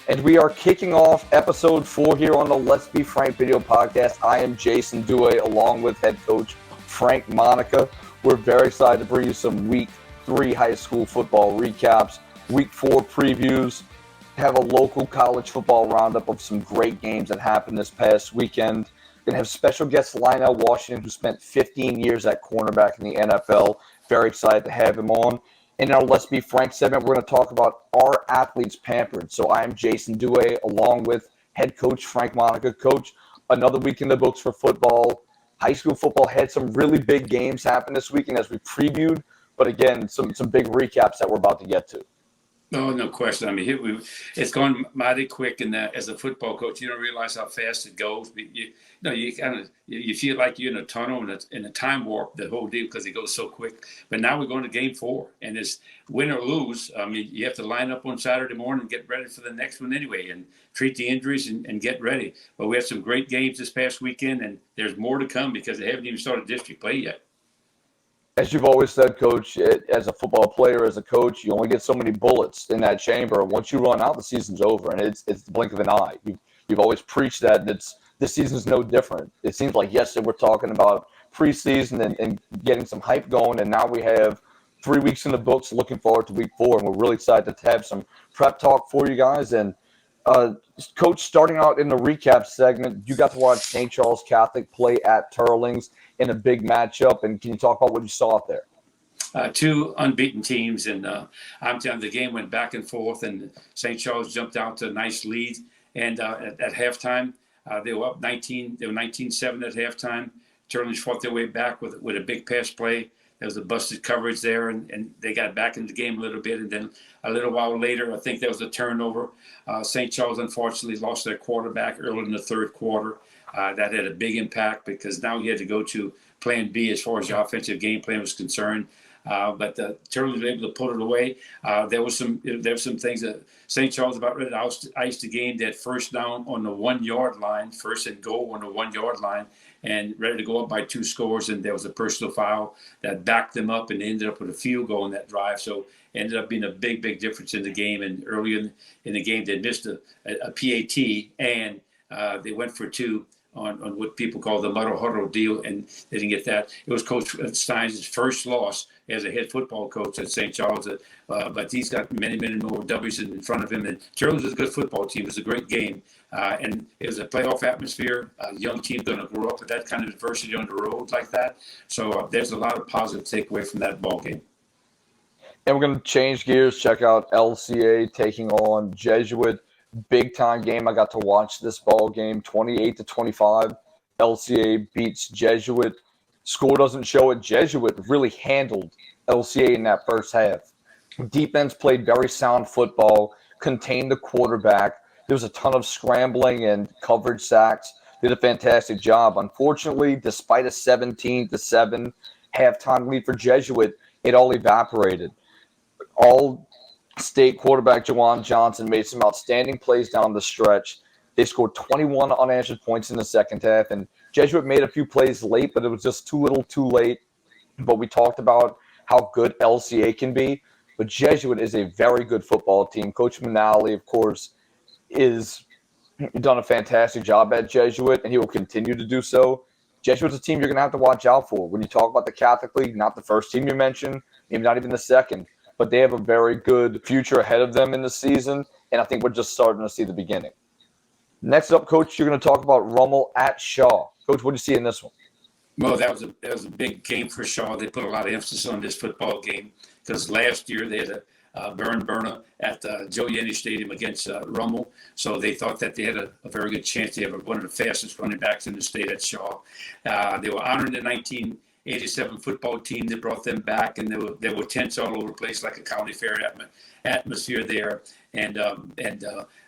And we are kicking off episode 4 here on the Let's Be Frank video podcast. I am Jason Duhe along with head coach Frank Monica. We're very excited to bring you some week 3 high school football recaps, week 4 previews, have a local college football roundup of some great games that happened this past weekend. We're going to have special guest Lionel Washington, who spent 15 years at cornerback in the NFL. Very excited to have him on. In our Let's Be Frank segment, we're going to talk about our athletes pampered. So I am Jason Duhe along with head coach Frank Monica. Coach, another week in the books for football. High school football had some really big games happen this weekend as we previewed. But again, some big recaps that we're about to get to. No question. I mean, it's gone mighty quick, and as a football coach, you don't realize how fast it goes. But you feel like you're in a tunnel and in a time warp the whole deal because it goes so quick. But now we're going to game 4, and it's win or lose. I mean, you have to line up on Saturday morning and get ready for the next one anyway, and treat the injuries and get ready. But we had some great games this past weekend, and there's more to come because they haven't even started district play yet. As you've always said, Coach, as a football player, as a coach, you only get so many bullets in that chamber. Once you run out, the season's over, and it's the blink of an eye. You've always preached that, and this season's no different. It seems like yesterday we're talking about preseason and getting some hype going, and now we have 3 weeks in the books, looking forward to week 4, and we're really excited to have some prep talk for you guys. And Coach, starting out in the recap segment, you got to watch St. Charles Catholic play at Turlings in a big matchup, and can you talk about what you saw out there? 2 unbeaten teams, and I'm telling you, the game went back and forth, and St. Charles jumped out to a nice lead. And at halftime, they were up 19. They were 19-7 at halftime. Turlings fought their way back with a big pass play. There was a busted coverage there, and they got back in the game a little bit. And then a little while later, I think there was a turnover. St. Charles, unfortunately, lost their quarterback early in the third quarter. That had a big impact because now you had to go to plan B as far as the offensive game plan was concerned. But the Turtles were able to put it away. There were some things that St. Charles about ready to ice the game. They had first down on the 1-yard line, first and goal on the 1-yard line, and ready to go up by 2 scores. And there was a personal foul that backed them up, and they ended up with a field goal in that drive. So it ended up being a big difference in the game. And earlier in the game, they missed a PAT, and they went for 2. On what people call the muddle huddle deal, and they didn't get that. It was Coach Stein's first loss as a head football coach at St. Charles, but he's got many more W's in front of him. And Turtles is a good football team. It was a great game, and it was a playoff atmosphere. A young team going to grow up with that kind of adversity on the road like that. So there's a lot of positive takeaway from that ball game. And we're going to change gears, check out Lca taking on Jesuit. Big time game. I got to watch this ball game, 28-25. Lca beats Jesuit. Score doesn't show it. Jesuit really handled Lca in that first half. Defense played very sound football, contained the quarterback. There was a ton of scrambling and coverage sacks. Did a fantastic job. Unfortunately, despite a 17-7 halftime lead for Jesuit, it all evaporated. All-state quarterback Jawan Johnson made some outstanding plays down the stretch. They scored 21 unanswered points in the second half, and Jesuit made a few plays late, but it was just too little too late. But we talked about how good Lca can be, but Jesuit is a very good football team. Coach Manali, of course, is done a fantastic job at Jesuit, and he will continue to do so. Jesuit's a team you're going to have to watch out for. When you talk about the Catholic League, not the first team you mentioned, maybe not even the second, but they have a very good future ahead of them in the season, and I think we're just starting to see the beginning. Next up, Coach, you're going to talk about Rummel at Shaw. Coach, what do you see in this one? Well, that was a big game for Shaw. They put a lot of emphasis on this football game because last year they had a burner at Joe Yenny Stadium against Rummel, so they thought that they had a very good chance. They have one of the fastest running backs in the state at Shaw. They were honoring the 1987 football team that brought them back, and there were tents all over the place like a county fair atmosphere there. And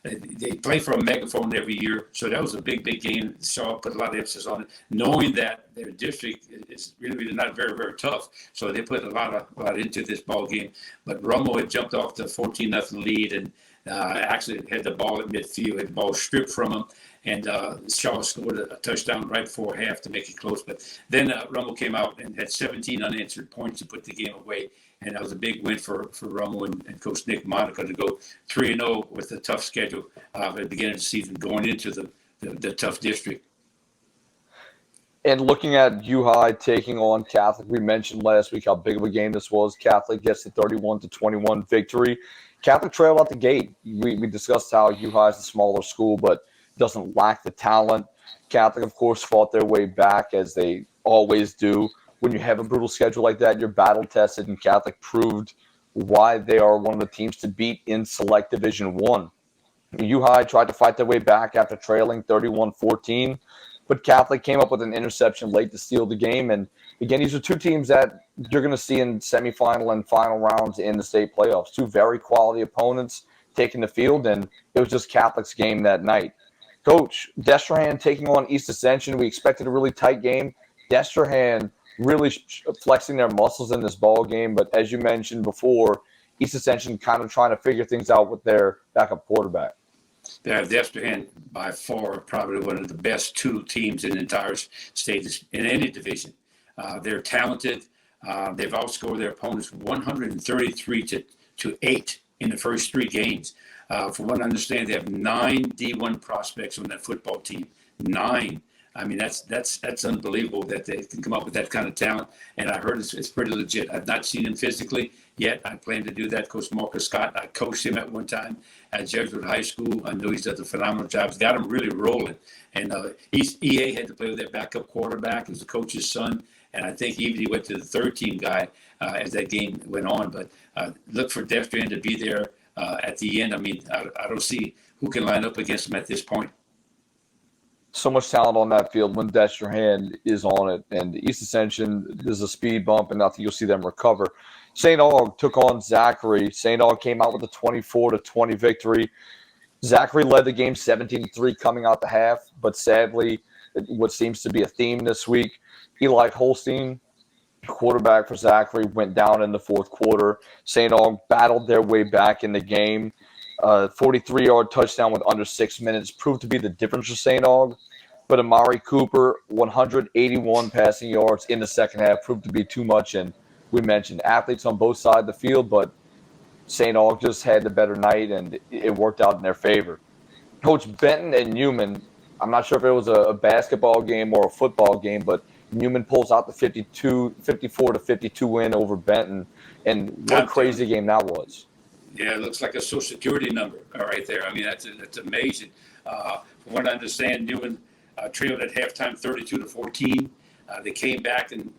they play for a megaphone every year, so that was a big game. Shaw put a lot of emphasis on it, knowing that their district is really not very tough. So they put a lot into this ball game. But Rummel had jumped off the 14-0 lead and actually had the ball at midfield, had the ball stripped from him, and Shaw scored a touchdown right before half to make it close. But then Rummel came out and had 17 unanswered points to put the game away. And that was a big win for Romo and Coach Nick Monica to go 3-0 with a tough schedule at the beginning of the season, going into the tough district. And looking at Duhe taking on Catholic, we mentioned last week how big of a game this was. Catholic gets the 31-21 victory. Catholic trailed out the gate. We discussed how Duhe is a smaller school, but doesn't lack the talent. Catholic, of course, fought their way back, as they always do. When you have a brutal schedule like that, you're battle-tested, and Catholic proved why they are one of the teams to beat in Select Division 1. Duhe tried to fight their way back after trailing 31-14. But Catholic came up with an interception late to steal the game. And again, these are two teams that you're going to see in semifinal and final rounds in the state playoffs. Two very quality opponents taking the field, and it was just Catholic's game that night. Coach, Destrehan taking on East Ascension. We expected a really tight game. Destrehan really flexing their muscles in this ball game. But as you mentioned before, East Ascension kind of trying to figure things out with their backup quarterback. Destrehan, by far, probably one of the best two teams in the entire state in any division. They're talented. They've outscored their opponents 133-8 in the first three games. From what I understand, they have 9 D1 prospects on that football team. 9. I mean, that's unbelievable that they can come up with that kind of talent. And I heard it's pretty legit. I've not seen him physically yet. I plan to do that. Coach Marcus Scott, I coached him at one time at Jesuit High School. I know he's done a phenomenal job. He's got him really rolling. And EA had to play with their backup quarterback. He was the coach's son. And I think even he went to the third-team guy as that game went on. But look for Destrehan to be there at the end. I mean, I don't see who can line up against him at this point. So much talent on that field when Destrehan is on it. And East Ascension, there's a speed bump, and I think you'll see them recover. St. Aug took on Zachary. St. Aug came out with a 24-20 victory. Zachary led the game 17-3 coming out the half, but sadly, what seems to be a theme this week, Eli Holstein, quarterback for Zachary, went down in the fourth quarter. St. Aug battled their way back in the game. 43-yard touchdown with under 6 minutes proved to be the difference for St. Aug. But Amari Cooper, 181 passing yards in the second half, proved to be too much. And we mentioned athletes on both sides of the field, but St. Aug just had the better night, and it worked out in their favor. Coach Benton and Newman, I'm not sure if it was a basketball game or a football game, but Newman pulls out the 54-52 win over Benton. And what a crazy game that was. Yeah, it looks like a Social Security number right there. I mean, that's amazing. From what I understand, Newman trailed at halftime 32-14. They came back, and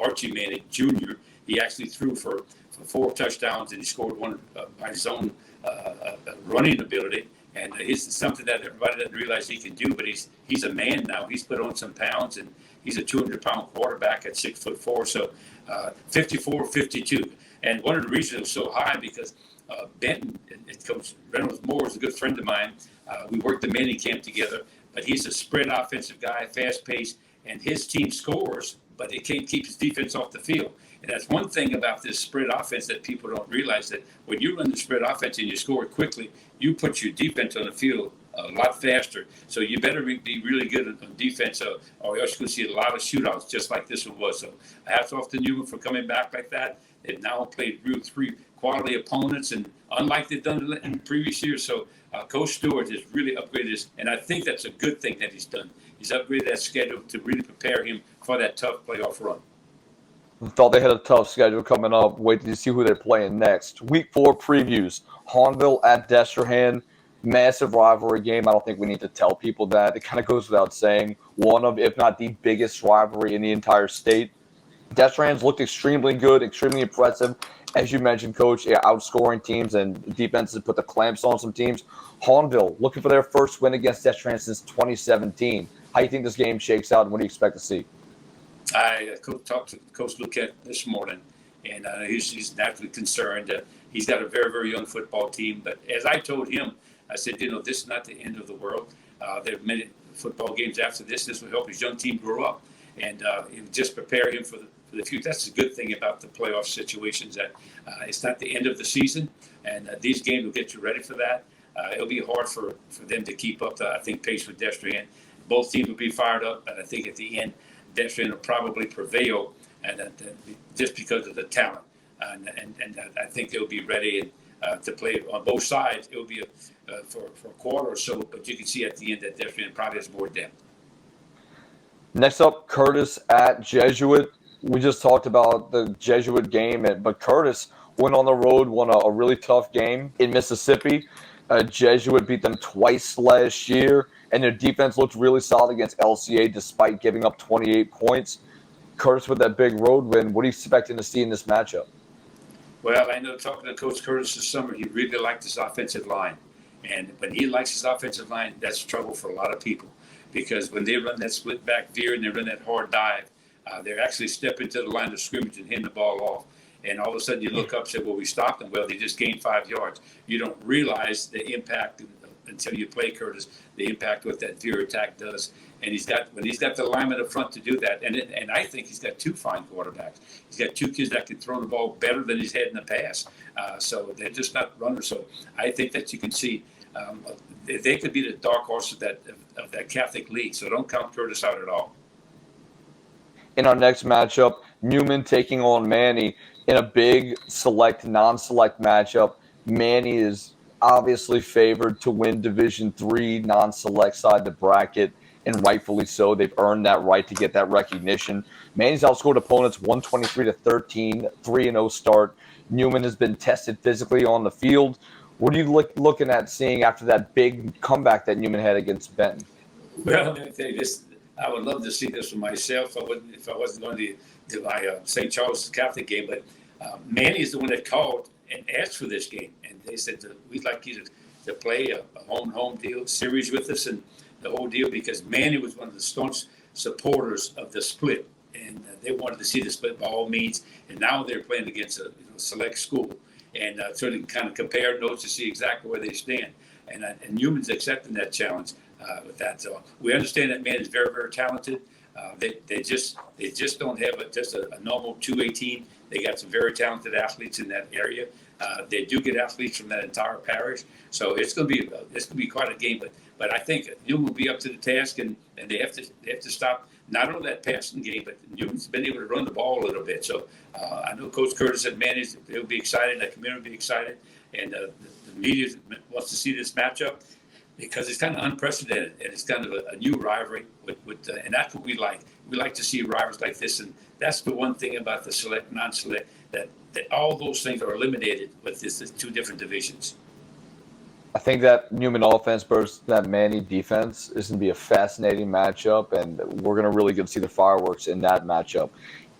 Archie Manning Jr., he actually threw for 4 touchdowns, and he scored one by his own running ability. And it's something that everybody doesn't realize he can do, but he's a man now. He's put on some pounds, and he's a 200-pound quarterback at 6'4". So 54-52. And one of the reasons it was so high because Benton, Coach Reynolds Moore is a good friend of mine. We worked the mini camp together, but he's a spread offensive guy, fast-paced, and his team scores, but they can't keep his defense off the field. And that's one thing about this spread offense that people don't realize, that when you run the spread offense and you score quickly, you put your defense on the field a lot faster. So you better be really good on defense, or else you're going to see a lot of shootouts just like this one was. So hats off to Newman for coming back like that. They've now played real 3 quality opponents, and unlike they've done in previous years. So Coach Stewart has really upgraded this, and I think that's a good thing that he's done. He's upgraded that schedule to really prepare him for that tough playoff run. I thought they had a tough schedule coming up. Wait till you see who they're playing next. Week 4 previews. Hahnville at Destrehan. Massive rivalry game. I don't think we need to tell people that. It kind of goes without saying. One of, if not the biggest rivalry in the entire state. Destrehan's looked extremely good, extremely impressive. As you mentioned, Coach, outscoring teams and defenses put the clamps on some teams. Hahnville looking for their first win against Destrehan since 2017. How do you think this game shakes out, and what do you expect to see? I talked to Coach Lca this morning, and he's naturally concerned. He's got a very, very young football team. But as I told him, I said, this is not the end of the world. There are many football games after this. This will help his young team grow up, and just prepare him for the future. That's the good thing about the playoff situations, that it's not the end of the season, and these games will get you ready for that. It'll be hard for them to keep up the, pace with Destrehan. Both teams will be fired up, but I think at the end, Destrehan will probably prevail and just because of the talent. And I think they'll be ready to play on both sides. It will be for a quarter or so, but you can see at the end that Destrehan probably has more depth. Next up, Curtis at Jesuit. We just talked about the Jesuit game, but Curtis went on the road, won a really tough game in Mississippi. Jesuit beat them twice last year, and their defense looked really solid against Lca despite giving up 28 points. Curtis with that big road win. What are you expecting to see in this matchup? Well, I know talking to Coach Curtis this summer, he really liked his offensive line. And when he likes his offensive line, that's trouble for a lot of people. Because when they run that split back veer and they run that hard dive, they're actually stepping to the line of scrimmage and hitting the ball off. And all of a sudden you look up and say, well, we stopped them. Well, they just gained 5 yards. You don't realize the impact until you play Curtis, the impact what that veer attack does. And when he's got the lineman up front to do that, and I think he's got 2 fine quarterbacks. He's got 2 kids that can throw the ball better than he's had in the past. So they're just not runners. So I think that you can see they could be the dark horse of that Catholic League. So don't count Curtis out at all. In our next matchup, Newman taking on Manny in a big select, non-select matchup. Manny is obviously favored to win Division III non-select side of the bracket, and rightfully so. They've earned that right to get that recognition. Manny's outscored opponents 123-13, 3-0 start. Newman has been tested physically on the field. What are you looking at seeing after that big comeback that Newman had against Benton? Well, let me tell you this. I would love to see this for myself. If I wasn't going to my St. Charles Catholic game, but Manny is the one that called and asked for this game, and they said we'd like you to play a home deal series with us and the whole deal, because Manny was one of the staunch supporters of the split, and they wanted to see the split by all means. And now they're playing against a select school, and so they can kind of compare notes to see exactly where they stand. And Newman's accepting that challenge with that. So we understand that Manny is very, very talented. They just don't have just a normal 2A team. They got some very talented athletes in that area. They do get athletes from that entire parish, so it's going to be quite a game. But I think Newman will be up to the task, and they have to stop not only that passing game, but Newman's been able to run the ball a little bit. So I know Coach Curtis said Manny's they'll be excited, the community will be excited, and the media wants to see this matchup, because it's kind of unprecedented, and it's kind of a new rivalry. And that's what we like. We like to see rivals like this, and that's the one thing about the select, non-select, that all those things are eliminated with this 2 different divisions. I think that Newman offense versus that Manny defense is going to be a fascinating matchup, and we're going to really get to see the fireworks in that matchup.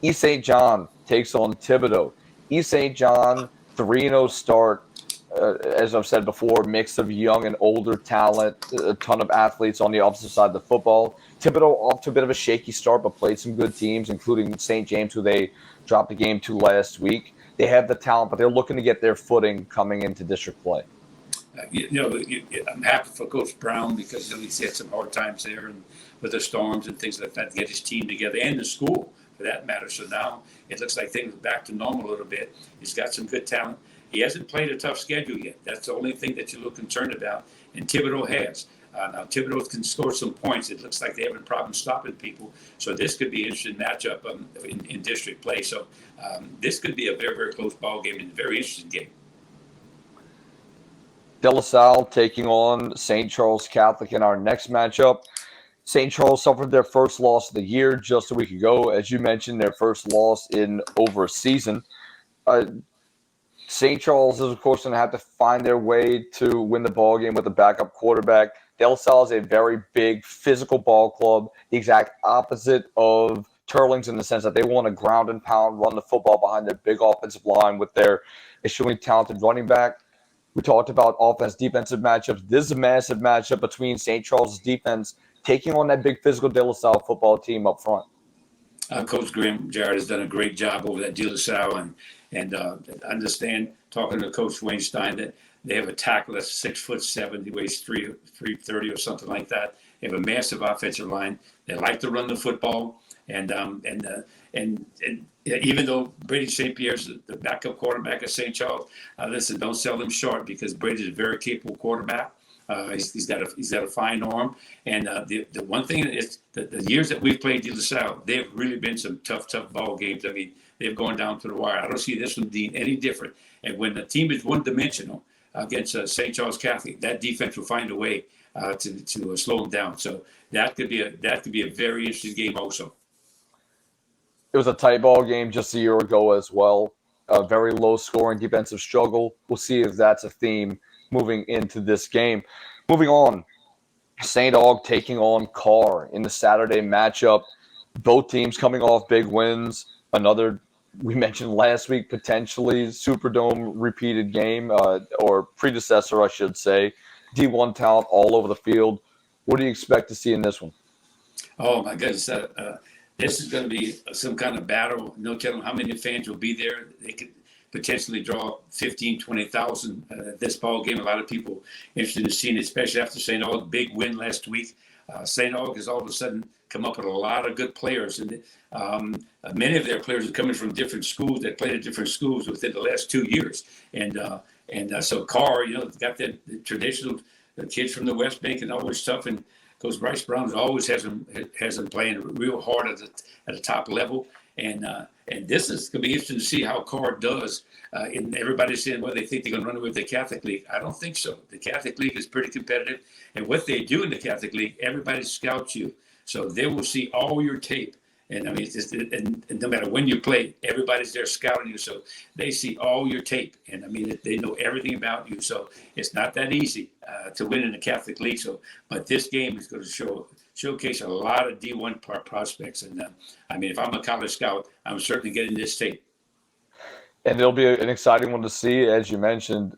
East St. John takes on Thibodaux. East St. John, 3-0 start. As I've said before, mix of young and older talent, a ton of athletes on the opposite side of the football. Thibodaux off to a bit of a shaky start, but played some good teams, including St. James, who they dropped a game to last week. They have the talent, but they're looking to get their footing coming into district play. I'm happy for Coach Brown, because he's had some hard times there and with the storms and things like that, to get his team together, and the school for that matter. So now it looks like things are back to normal a little bit. He's got some good talent. He hasn't played a tough schedule yet. That's the only thing that you look concerned about, and Thibodaux has. Now, Thibodaux can score some points. It looks like they have a problem stopping people. So this could be an interesting matchup in district play. So this could be a very, very close ball game and a very interesting game. De La Salle taking on St. Charles Catholic in our next matchup. St. Charles suffered their first loss of the year just a week ago. As you mentioned, their first loss in over a season. St. Charles is, of course, going to have to find their way to win the ball game with a backup quarterback. De La Salle is a very big physical ball club, the exact opposite of Turlings in the sense that they want to ground and pound, run the football behind their big offensive line with their extremely talented running back. We talked about offense-defensive matchups. This is a massive matchup between St. Charles' defense taking on that big physical De La Salle football team up front. Coach Graham Jarrett has done a great job over at De La Salle, and understand, talking to Coach Wayne Stein, that they have a tackle that's 6'7", he weighs 330 or something like that. They have a massive offensive line. They like to run the football, and even though Brady St. Pierre's the backup quarterback at St. Charles, listen, don't sell them short, because Brady's a very capable quarterback. He's got a fine arm, and the one thing is the years that we've played De La Salle, they've really been some tough ball games. I mean, they've gone down to the wire. I don't see this one being any different. And when the team is one-dimensional against St. Charles Catholic, that defense will find a way to slow them down. So that could be a very interesting game also. It was a tight ball game just a year ago as well. A very low-scoring defensive struggle. We'll see if that's a theme moving into this game. Moving on, St. Aug taking on Carr in the Saturday matchup. Both teams coming off big wins. Another, we mentioned last week, potentially Superdome repeated game, or predecessor, I should say. D1 talent all over the field. What do you expect to see in this one? Oh, my goodness. This is going to be some kind of battle. No telling how many fans will be there. They could potentially draw 15,000, 20,000 this ball game. A lot of people interested in seeing it, especially after St. Aug's big win last week. St. Aug has all of a sudden come up with a lot of good players, and many of their players are coming from different schools that played at different schools within the last 2 years. And so Carr, got the traditional kids from the West Bank and all this stuff, and because Bryce Brown always has them playing real hard at the top level. And this is going to be interesting to see how Carr does. And everybody's saying, well, they think they're going to run away with the Catholic League. I don't think so. The Catholic League is pretty competitive. And what they do in the Catholic League, everybody scouts you. So they will see all your tape. And I mean, and no matter when you play, everybody's there scouting you. So they see all your tape. And I mean, they know everything about you. So it's not that easy to win in the Catholic League. But this game is going to showcase a lot of D1 prospects. And I mean, if I'm a college scout, I'm certainly getting this tape. And it'll be an exciting one to see. As you mentioned,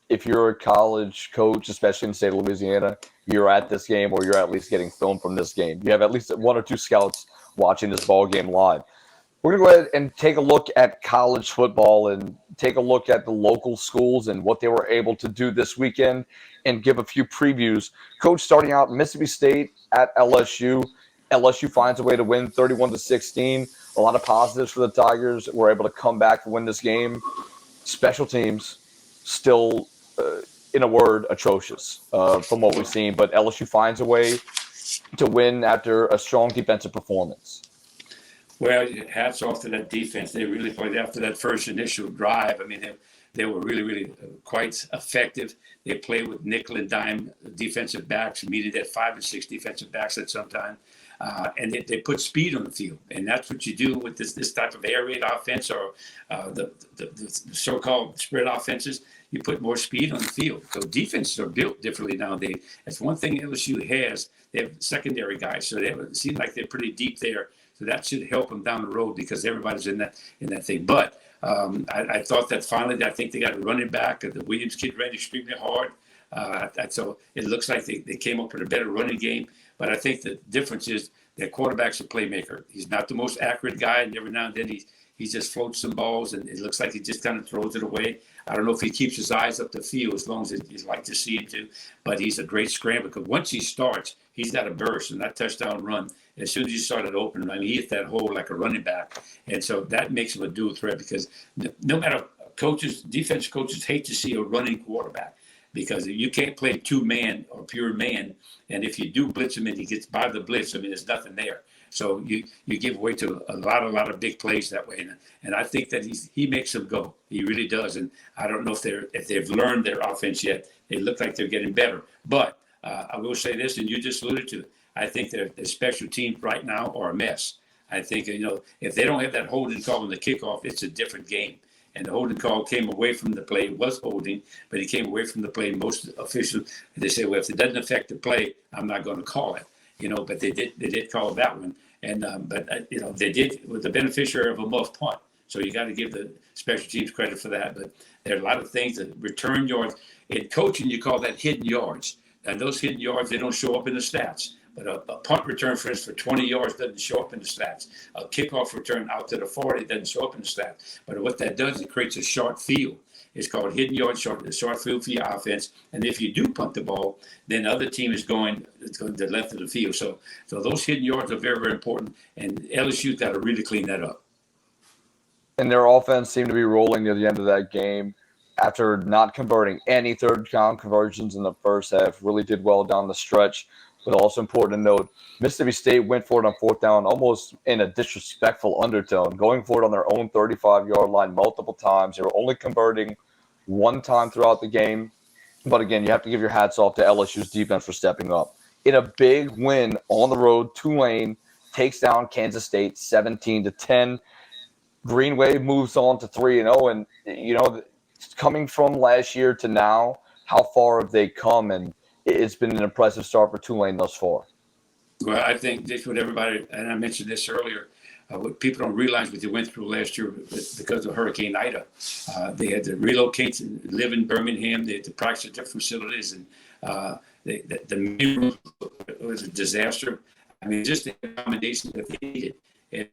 if you're a college coach, especially in the state of Louisiana, you're at this game, or you're at least getting film from this game. You have at least one or two scouts watching this ball game live. We're going to go ahead and take a look at college football and take a look at the local schools and what they were able to do this weekend and give a few previews. Coach, starting out, Mississippi State at LSU. LSU finds a way to win 31-16. A lot of positives for the Tigers. We're able to come back and win this game. Special teams still, in a word, atrocious from what we've seen. But LSU finds a way to win after a strong defensive performance. Well, hats off to that defense. They really played after that first initial drive. I mean, they were really, really quite effective. They played with nickel and dime defensive backs, meaning at 5 and 6 defensive backs at some time. And they put speed on the field. And that's what you do with this type of air raid offense, or the so-called spread offenses. You put more speed on the field. So defenses are built differently nowadays. That's one thing LSU has. They have secondary guys, so it seems like they're pretty deep there. So that should help them down the road because everybody's in that thing. But I thought that finally, I think they got a running back. The Williams kid ran extremely hard. So it looks like they came up with a better running game. But I think the difference is that quarterback's a playmaker. He's not the most accurate guy, and every now and then he just floats some balls, and it looks like he just kind of throws it away. I don't know if he keeps his eyes up the field as long as you'd like to see him to, but he's a great scrambler because once he starts, he's got a burst and that touchdown run. As soon as he started opening, I mean, he hit that hole like a running back. And so that makes him a dual threat because no matter defense coaches hate to see a running quarterback because you can't play two-man or pure man. And if you do blitz him and he gets by the blitz, I mean, there's nothing there. So you give way to a lot of big plays that way, and I think that he makes them go. He really does, and I don't know if they've learned their offense yet. They look like they're getting better. But I will say this, and you just alluded to it. I think their special teams right now are a mess. I think if they don't have that holding call on the kickoff, it's a different game. And the holding call came away from the play. It was holding, but it came away from the play. Most officials they say, well, if it doesn't affect the play, I'm not going to call it. But they did call that one. And they did with the beneficiary of a muff punt. So you got to give the special teams credit for that. But there are a lot of things that return yards. In coaching, you call that hidden yards. And those hidden yards, they don't show up in the stats. But a punt return, for instance, for 20 yards doesn't show up in the stats. A kickoff return out to the 40 doesn't show up in the stats. But what that does, it creates a short field. It's called hidden yard, short field for your offense. And if you do punt the ball, then the other team is going to the left of the field. So those hidden yards are very, very important. And LSU's got to really clean that up. And their offense seemed to be rolling near the end of that game. after not converting any third down conversions in the first half. Really did well down the stretch. But also important to note, Mississippi State went for it on fourth down almost in a disrespectful undertone, going for it on their own 35-yard line multiple times. They were only converting one time throughout the game. But again, you have to give your hats off to LSU's defense for stepping up. In a big win on the road, Tulane takes down Kansas State 17-10. Green Wave moves on to 3-0. And, you know, coming from last year to now, how far have they come? And it's been an impressive start for Tulane thus far. Well, I think that's what everybody, and I mentioned this earlier, what people don't realize what they went through last year because of Hurricane Ida. They had to relocate and live in Birmingham. They had to practice at different facilities, and the main room was a disaster. I mean, just the accommodations that they needed. And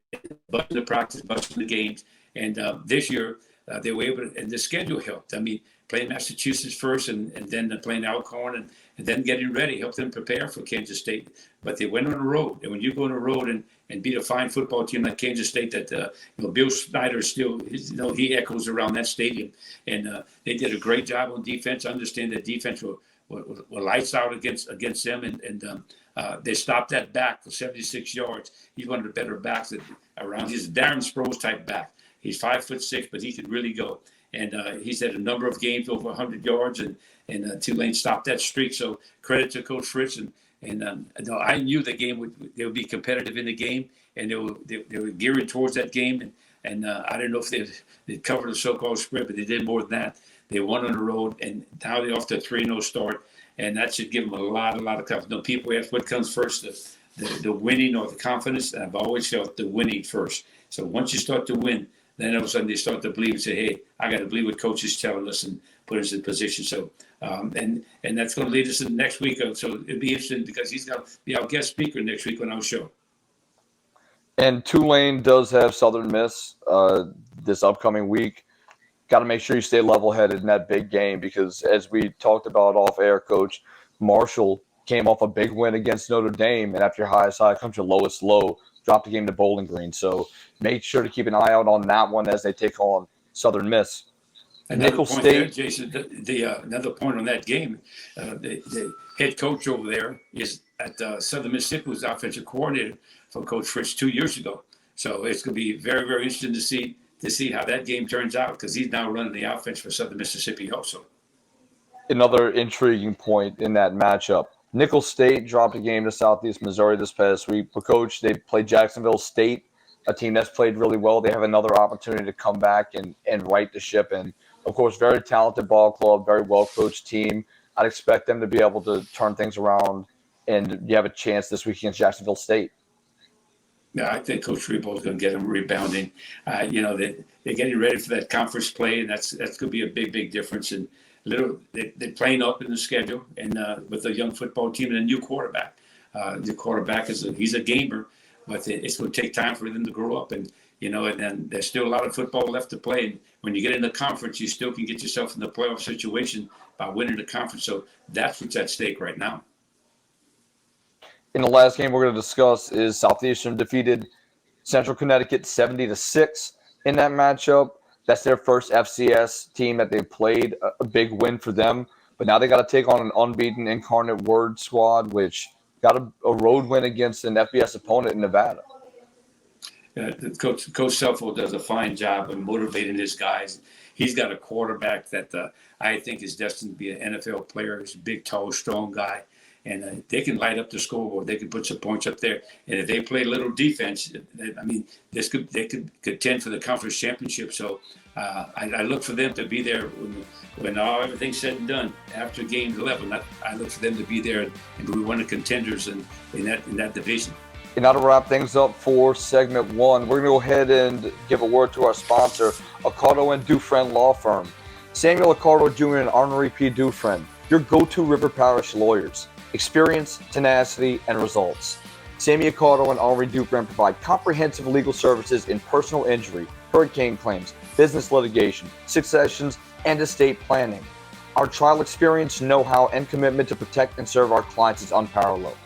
busting the practice, busting the games. And this year, they were able to, and the schedule helped. I mean, playing Massachusetts first and then playing Alcorn and then getting ready, helped them prepare for Kansas State. But they went on the road. And when you go on the road and beat a fine football team like Kansas State, that Bill Snyder still, he echoes around that stadium. And they did a great job on defense. I understand that defense were lights out against them. And they stopped that back for 76 yards. He's one of the better backs around. He's a Darren Sproles type back. He's 5'6", but he could really go. And he's had a number of games over 100 yards, and Tulane stopped that streak. So credit to Coach Fritz. And I knew the game they would be competitive in the game, and they were gearing towards that game. And I don't know if they'd covered the so-called spread, but they did more than that. They won on the road, and now they're off to a 3-0 start, and that should give them a lot of confidence. People ask what comes first, the winning or the confidence. And I've always felt the winning first. So once you start to win, then all of a sudden they start to believe and say, hey, I got to believe what coach is telling us and put us in position. So, and that's going to lead us to the next week. So it'll be interesting because he's going to be our guest speaker next week on our show. And Tulane does have Southern Miss this upcoming week. Got to make sure you stay level-headed in that big game because as we talked about off air, Coach, Marshall came off a big win against Notre Dame, and after your highest high comes your lowest low. Dropped the game to Bowling Green. So make sure to keep an eye out on that one as they take on Southern Miss. Another point there, Jason, another point on that game, the head coach over there is at Southern Mississippi, was offensive coordinator for Coach Fritz 2 years ago. So it's going to be very, very interesting to see how that game turns out because he's now running the offense for Southern Mississippi also. Another intriguing point in that matchup. Nicholls State dropped a game to Southeast Missouri this past week. But, Coach, they played Jacksonville State, a team that's played really well. They have another opportunity to come back and right the ship. And, of course, very talented ball club, very well-coached team. I'd expect them to be able to turn things around, and you have a chance this week against Jacksonville State. Yeah, I think Coach Rpo is going to get them rebounding. They're getting ready for that conference play, and that's going to be a big, big difference. And they're playing up in the schedule, and with a young football team and a new quarterback. The quarterback he's a gamer, but it's going to take time for them to grow up. And and there's still a lot of football left to play. And when you get in the conference, you still can get yourself in the playoff situation by winning the conference. So that's what's at stake right now. In the last game we're going to discuss is Southeastern defeated Central Connecticut 70-6 in that matchup. That's their first FCS team that they've played, a big win for them. But now they got to take on an unbeaten Incarnate Word squad, which got a road win against an FBS opponent in Nevada. Coach Selfo does a fine job of motivating his guys. He's got a quarterback that I think is destined to be an NFL player. He's a big, tall, strong guy. And they can light up the scoreboard. They can put some points up there. And if they play a little defense, they could contend for the conference championship. So I look for them to be there when everything's said and done after game 11. I look for them to be there and be one of the contenders in that division. And now to wrap things up for segment one, we're going to go ahead and give a word to our sponsor, Accardo & Dufresne Law Firm. Samuel Accardo Jr. and Henri P. Dufresne, your go-to River Parish lawyers. Experience, tenacity, and results. Sammy Accardo and Henri Dufresne provide comprehensive legal services in personal injury, hurricane claims, business litigation, successions, and estate planning. Our trial experience, know-how, and commitment to protect and serve our clients is unparalleled.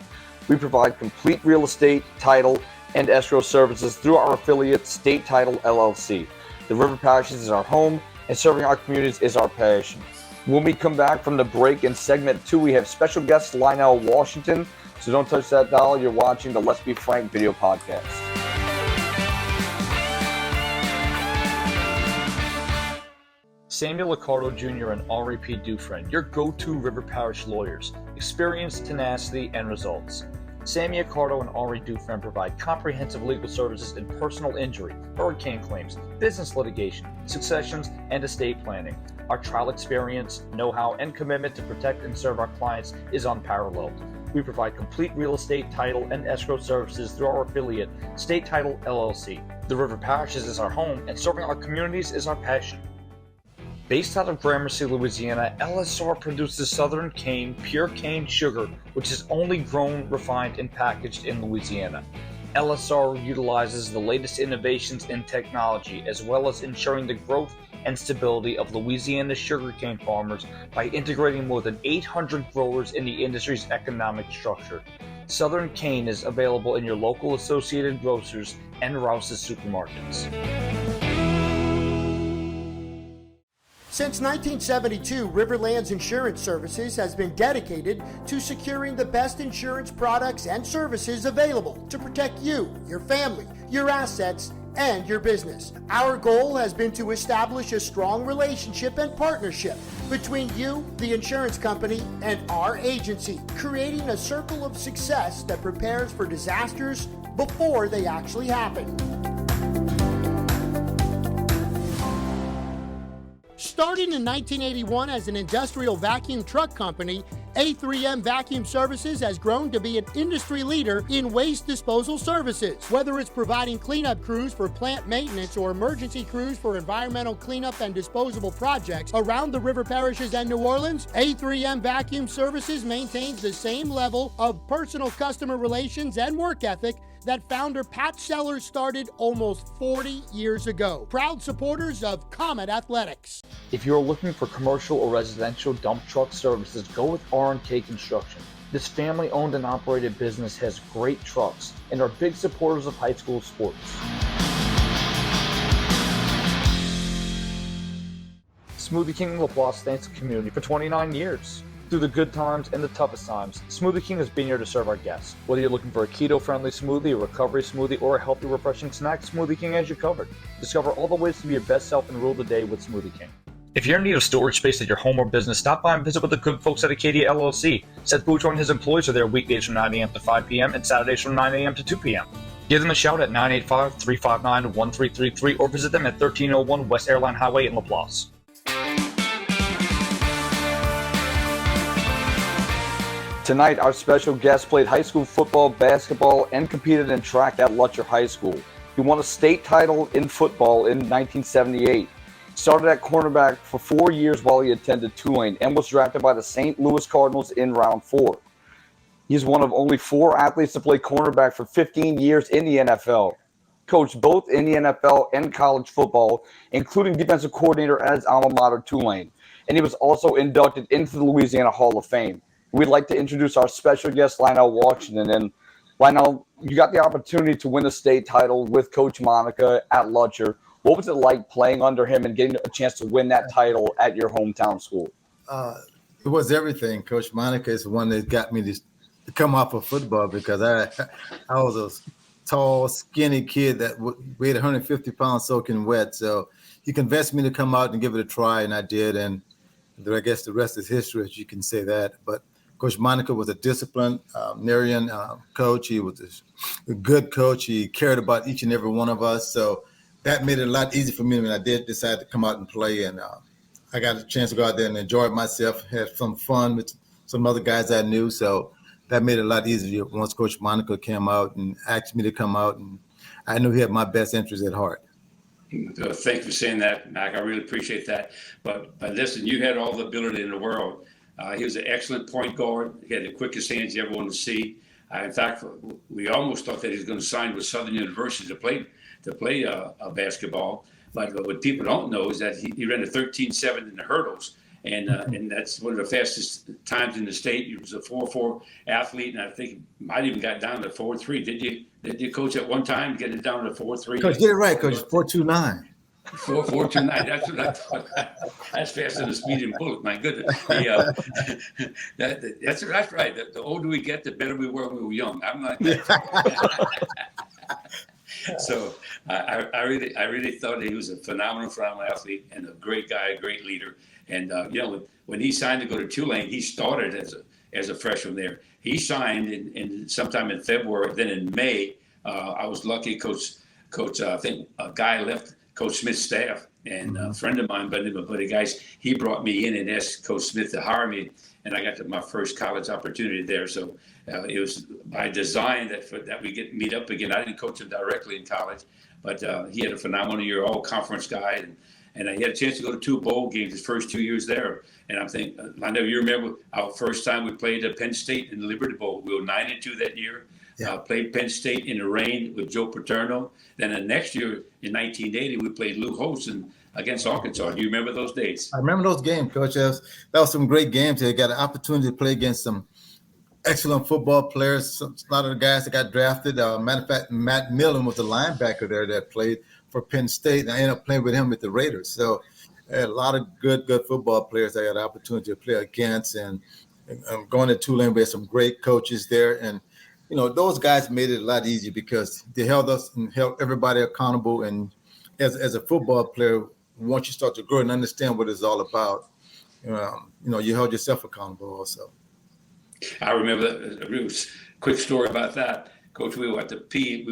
We provide complete real estate, title, and escrow services through our affiliate, State Title LLC. The River Parishes is our home, and serving our communities is our passion. When we come back from the break in segment 2, we have special guest Lionel Washington. So don't touch that dial. You're watching the Let's Be Frank video podcast. Samuel Liccardo Jr. and Rp Duhe, your go-to River Parish lawyers, experience, tenacity, and results. Sammy Liccardo and Ari Duhe provide comprehensive legal services in personal injury, hurricane claims, business litigation, successions, and estate planning. Our trial experience, know-how, and commitment to protect and serve our clients is unparalleled. We provide complete real estate, title, and escrow services through our affiliate, State Title LLC. The River Parishes is our home, and serving our communities is our passion. Based out of Gramercy, Louisiana, LSR produces Southern cane, pure cane sugar, which is only grown, refined, and packaged in Louisiana. LSR utilizes the latest innovations in technology, as well as ensuring the growth and stability of Louisiana's sugarcane farmers by integrating more than 800 growers in the industry's economic structure. Southern cane is available in your local Associated Grocers and Rouse's supermarkets. Since 1972, Riverlands Insurance Services has been dedicated to securing the best insurance products and services available to protect you, your family, your assets, and your business. Our goal has been to establish a strong relationship and partnership between you, the insurance company, and our agency, creating a circle of success that prepares for disasters before they actually happen. Starting in 1981 as an industrial vacuum truck company, A3M Vacuum Services has grown to be an industry leader in waste disposal services. Whether it's providing cleanup crews for plant maintenance or emergency crews for environmental cleanup and disposable projects around the river parishes and New Orleans, A3M Vacuum Services maintains the same level of personal customer relations and work ethic that founder Pat Sellers started almost 40 years ago. Proud supporters of Comet Athletics. If you're looking for commercial or residential dump truck services, go with R&K Construction. This family-owned and operated business has great trucks and are big supporters of high school sports. Smoothie King LaPlace thanks the community for 29 years. Through the good times and the toughest times, Smoothie King has been here to serve our guests. Whether you're looking for a keto-friendly smoothie, a recovery smoothie, or a healthy, refreshing snack, Smoothie King has you covered. Discover all the ways to be your best self and rule the day with Smoothie King. If you're in need of storage space at your home or business, stop by and visit with the good folks at Acadia LLC. Seth Boudreaux and his employees are there weekdays from 9 a.m. to 5 p.m. and Saturdays from 9 a.m. to 2 p.m. Give them a shout at 985-359-1333 or visit them at 1301 West Airline Highway in LaPlace. Tonight, our special guest played high school football, basketball, and competed in track at Lutcher High School. He won a state title in football in 1978. Started at cornerback for 4 years while he attended Tulane and was drafted by the St. Louis Cardinals in round 4. He's one of only 4 athletes to play cornerback for 15 years in the NFL. Coached both in the NFL and college football, including defensive coordinator at his alma mater, Tulane. And he was also inducted into the Louisiana Hall of Fame. We'd like to introduce our special guest, Lionel Washington. And Lionel, you got the opportunity to win a state title with Coach Monica at Lutcher. What was it like playing under him and getting a chance to win that title at your hometown school? It was everything. Coach Monica is the one that got me to come off of football because I was a tall, skinny kid that weighed 150 pounds soaking wet. So he convinced me to come out and give it a try, and I did. And I guess the rest is history, as you can say that. But Coach Monica was a disciplined coach. He was a good coach. He cared about each and every one of us. So that made it a lot easier for me when I did decide to come out and play. And I got a chance to go out there and enjoy myself, have some fun with some other guys I knew. So that made it a lot easier once Coach Monica came out and asked me to come out. And I knew he had my best interest at heart. Thank you for saying that, Mac. I really appreciate that. But listen, you had all the ability in the world. He was an excellent point guard. He had the quickest hands you ever wanted to see. In fact, we almost thought that he was going to sign with Southern University to play basketball. But what people don't know is that he ran a 13.7 in the hurdles, and that's one of the fastest times in the state. He was a 4.4 athlete, and I think he might even got down to 4.3. Did you coach at one time get it down to 4.3? Coach, get it right, Coach. 4.29. 4.29. That's what I thought. That's faster than a speeding bullet. My goodness. That's right. The older we get, the better we were when we were young. I'm not that. So I really thought he was a phenomenal athlete and a great guy, a great leader. And when he signed to go to Tulane, he started as a freshman there. He signed in sometime in February. Then in May, I was lucky. Coach, I think a guy left Coach Smith's staff, and a friend of mine, buddy guys, he brought me in and asked Coach Smith to hire me, and I got my first college opportunity there. So it was by design that we meet up again. I didn't coach him directly in college, but he had a phenomenal year, all conference guy, and I had a chance to go to 2 bowl games his first 2 years there. And I'm thinking, I know you remember our first time we played at Penn State in the Liberty Bowl. We were 9-2 that year. Yeah. Played Penn State in the rain with Joe Paterno. Then the next year in 1980, we played Lou Holston against Arkansas. Do you remember those days? I remember those games, Coach. That was some great games. They got an opportunity to play against some excellent football players. A lot of the guys that got drafted. Matter of fact, Matt Millen was the linebacker there that played for Penn State. And I ended up playing with him with the Raiders. So I had a lot of good football players I got the opportunity to play against. And going to Tulane, we had some great coaches there. And those guys made it a lot easier because they held us and held everybody accountable. And as a football player, once you start to grow and understand what it's all about, you held yourself accountable also. I remember a quick story about that. Coach, we were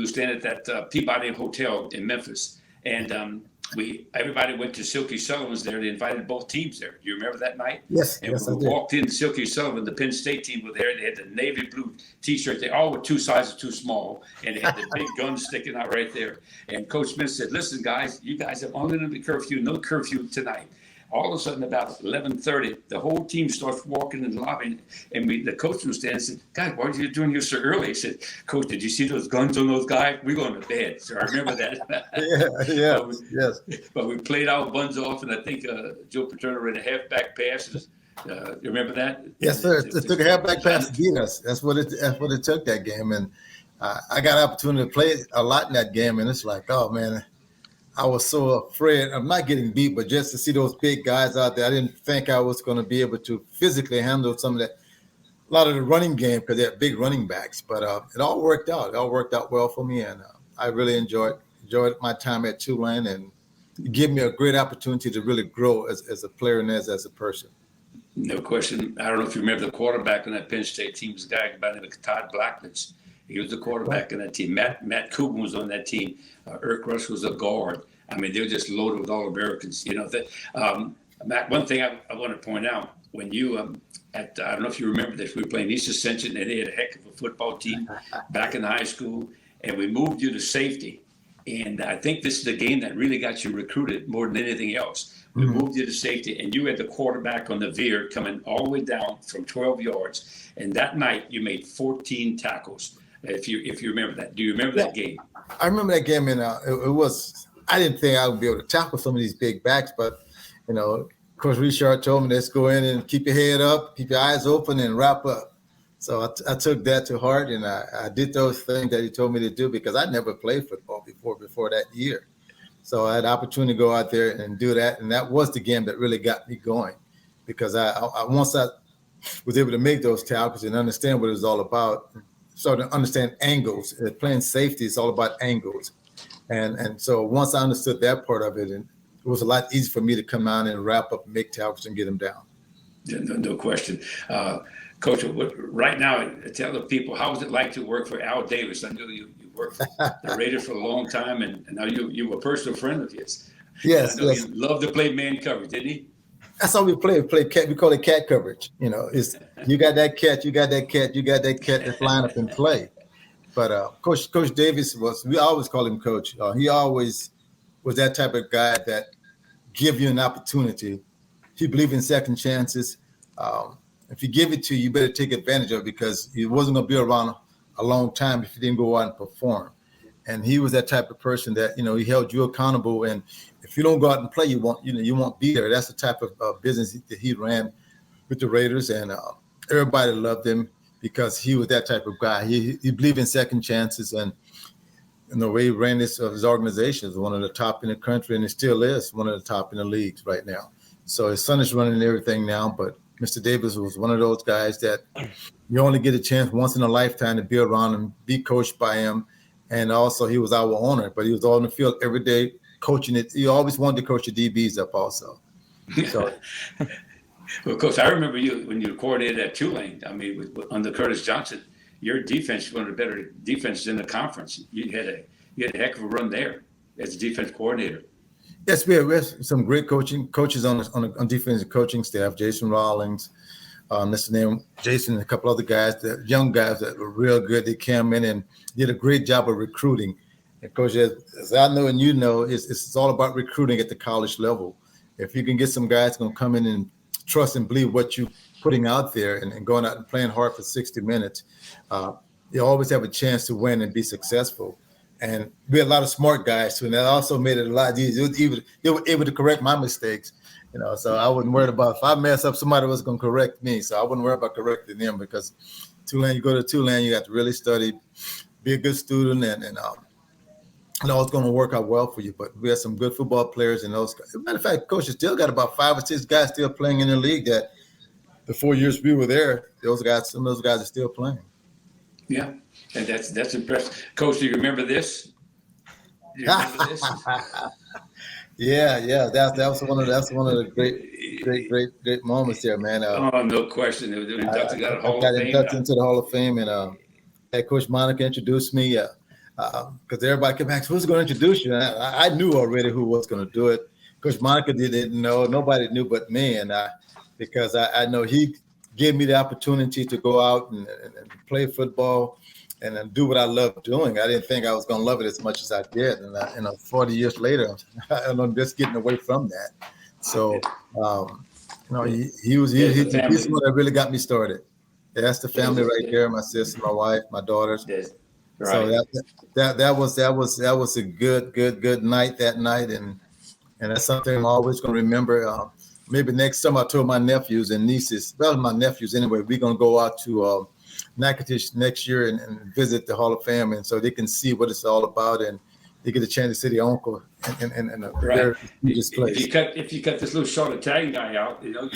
standing at that Peabody Hotel in Memphis, and everybody went to Silky Sullivan's there. They invited both teams there. Do you remember that night? Yes. And yes, we I did. walked in, Silky Sullivan, the Penn State team were there. They had the navy blue T-shirts. They all were 2 sizes too small, and they had the big guns sticking out right there. And Coach Smith said, "Listen, guys, you guys have unlimited curfew. No curfew tonight." All of a sudden, about 11:30, the whole team starts walking in the lobby, and the coach was standing and said, "God, why are you doing here so early?" He said, "Coach, did you see those guns on those guys? We're going to bed." So I remember that. Yes. But we played our buns off, and I think Joe Paterno ran a halfback pass. You remember that? Yes, sir. It took a halfback pass to beat us. That's what it took that game, and I got an opportunity to play a lot in that game, and it's like, oh man. I was so afraid of not getting beat, but just to see those big guys out there, I didn't think I was going to be able to physically handle some of that, a lot of the running game because they're big running backs. But it all worked out. It all worked out well for me, and I really enjoyed my time at Tulane, and it gave me a great opportunity to really grow as a player and as a person. No question. I don't know if you remember the quarterback on that Penn State team was a guy by the name of Todd Blackledge. He was the quarterback in that team. Matt Coogan was on that team. Irk Rush was a guard. I mean, they were just loaded with All-Americans. Matt, one thing I want to point out, when you, I don't know if you remember this, we were playing East Ascension, and they had a heck of a football team back in high school, and we moved you to safety. And I think this is the game that really got you recruited more than anything else. We moved you to safety, and you had the quarterback on the veer coming all the way down from 12 yards. And that night, you made 14 tackles. If you remember that. Do you remember that game? I remember that game, and it was. I didn't think I would be able to tackle some of these big backs, but Coach Richard told me, let's go in and keep your head up, keep your eyes open, and wrap up. So I took that to heart, and I did those things that he told me to do because I never played football before that year. So I had the opportunity to go out there and do that, and that was the game that really got me going because once I was able to make those tackles and understand what it was all about, started to understand angles. Playing safety is all about angles. And so once I understood that part of it, and it was a lot easier for me to come out and wrap up, make tackles, and get them down. Yeah, no question. Coach, right now, tell the people, how was it like to work for Al Davis? I know you worked for the Raiders for a long time, and now you were a personal friend of his. Yes. He loved to play man coverage, didn't he? That's how we play cat. We call it cat coverage. It's you got that cat, you got that cat, you got that cat. Let's line up and play. But Coach Davis we always call him Coach. He always was that type of guy that give you an opportunity. He believed in second chances. If he give it to you, you better take advantage of it because he wasn't going to be around a long time if he didn't go out and perform. And he was that type of person that he held you accountable. And if you don't go out and play, you won't be there. That's the type of business that he ran with the Raiders, and everybody loved him because he was that type of guy. He believed in second chances, and the way he ran his organization is one of the top in the country, and it still is one of the top in the leagues right now. So his son is running everything now, but Mr. Davis was one of those guys that you only get a chance once in a lifetime to be around and be coached by him. And also he was our owner, but he was on the field every day coaching it. He always wanted to coach the DBs up also. So, well, Coach, I remember you when you were coordinated at Tulane. I mean, under Curtis Johnson, your defense was one of the better defenses in the conference. You had a heck of a run there as a defense coordinator. Yes, we have some great coaches on defensive coaching staff. Jason Rawlings, that's the name. Jason and a couple other guys, young guys that were real good. They came in and did a great job of recruiting. And Coach, as I know and you know, it's all about recruiting at the college level. If you can get some guys going to come in and trust and believe what you're putting out there and going out and playing hard for 60 minutes, you always have a chance to win and be successful. And we had a lot of smart guys too, and that also made it a lot easier. They were able to correct my mistakes, so I wasn't worried about if I mess up, somebody was going to correct me. So I wasn't worried about correcting them because Tulane, you go to Tulane, you got to really study, be a good student, and it's going to work out well for you. But we had some good football players, and those guys. As a matter of fact, Coach has still got about 5 or 6 guys still playing in the league that the 4 years we were there, some of those guys are still playing. Yeah, and that's impressive. Coach, do you remember this? Do you remember this? Yeah. That's one of the great moments there, man. No question. They were inducted I got inducted into the Hall of Fame, and had Coach Monica introduced me because everybody kept asking, who's going to introduce you? And I knew already who was going to do it. Coach Monica didn't know. Nobody knew but me, and because I know he gave me the opportunity to go out and play football and do what I love doing. I didn't think I was going to love it as much as I did. And 40 years later, I'm just getting away from that. So, he's the one that really got me started. That's the family right there, my sister, my wife, my daughters. Yes. Right. So that was a good night that night. And that's something I'm always going to remember. Maybe next summer I told my nephews and nieces, well, my nephews anyway, we're going to go out to Natchitoches next year and visit the Hall of Fame, and so they can see what it's all about, and they get a chance to see their uncle in a very prestigious place. If you cut this little short Italian guy out, you got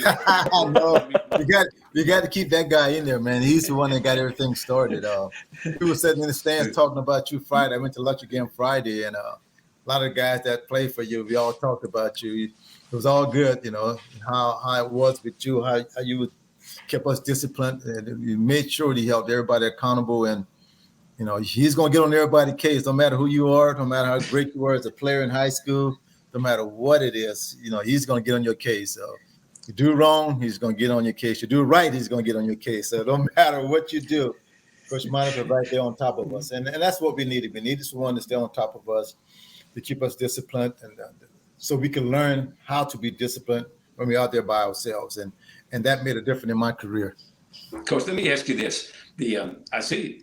to keep that guy in there, man. He's the one that got everything started. We were sitting in the stands talking about you Friday. I went to lunch again Friday, and a lot of guys that play for you, we all talked about you. It was all good, how it was with you, how you kept us disciplined, and you made sure he held everybody accountable. And, he's going to get on everybody's case, no matter who you are, no matter how great you were as a player in high school, no matter what it is, he's going to get on your case. So you do wrong, he's going to get on your case. You do right, he's going to get on your case. So no matter what you do, Coach Monica right there on top of us. And that's what we needed. We needed someone to stay on top of us, to keep us disciplined, and so we can learn how to be disciplined when we're out there by ourselves. And that made a difference in my career. Coach, let me ask you this. I see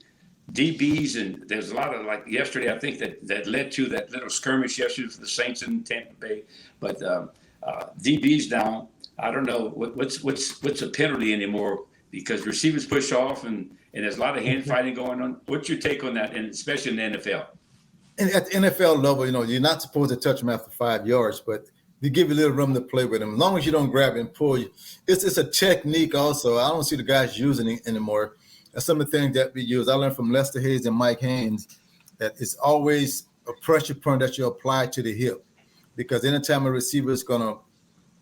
DBs, and there's a lot of, like yesterday, I think that led to that little skirmish yesterday for the Saints in Tampa Bay. But DBs now, I don't know what's a penalty anymore, because receivers push off and there's a lot of hand fighting going on. What's your take on that, and especially in the NFL? And at the NFL level, you're not supposed to touch them after 5 yards, but they give you a little room to play with them. As long as you don't grab and pull, it's a technique also. I don't see the guys using it anymore. That's some of the things that we use. I learned from Lester Hayes and Mike Haynes that it's always a pressure point that you apply to the hip, because anytime a receiver is going to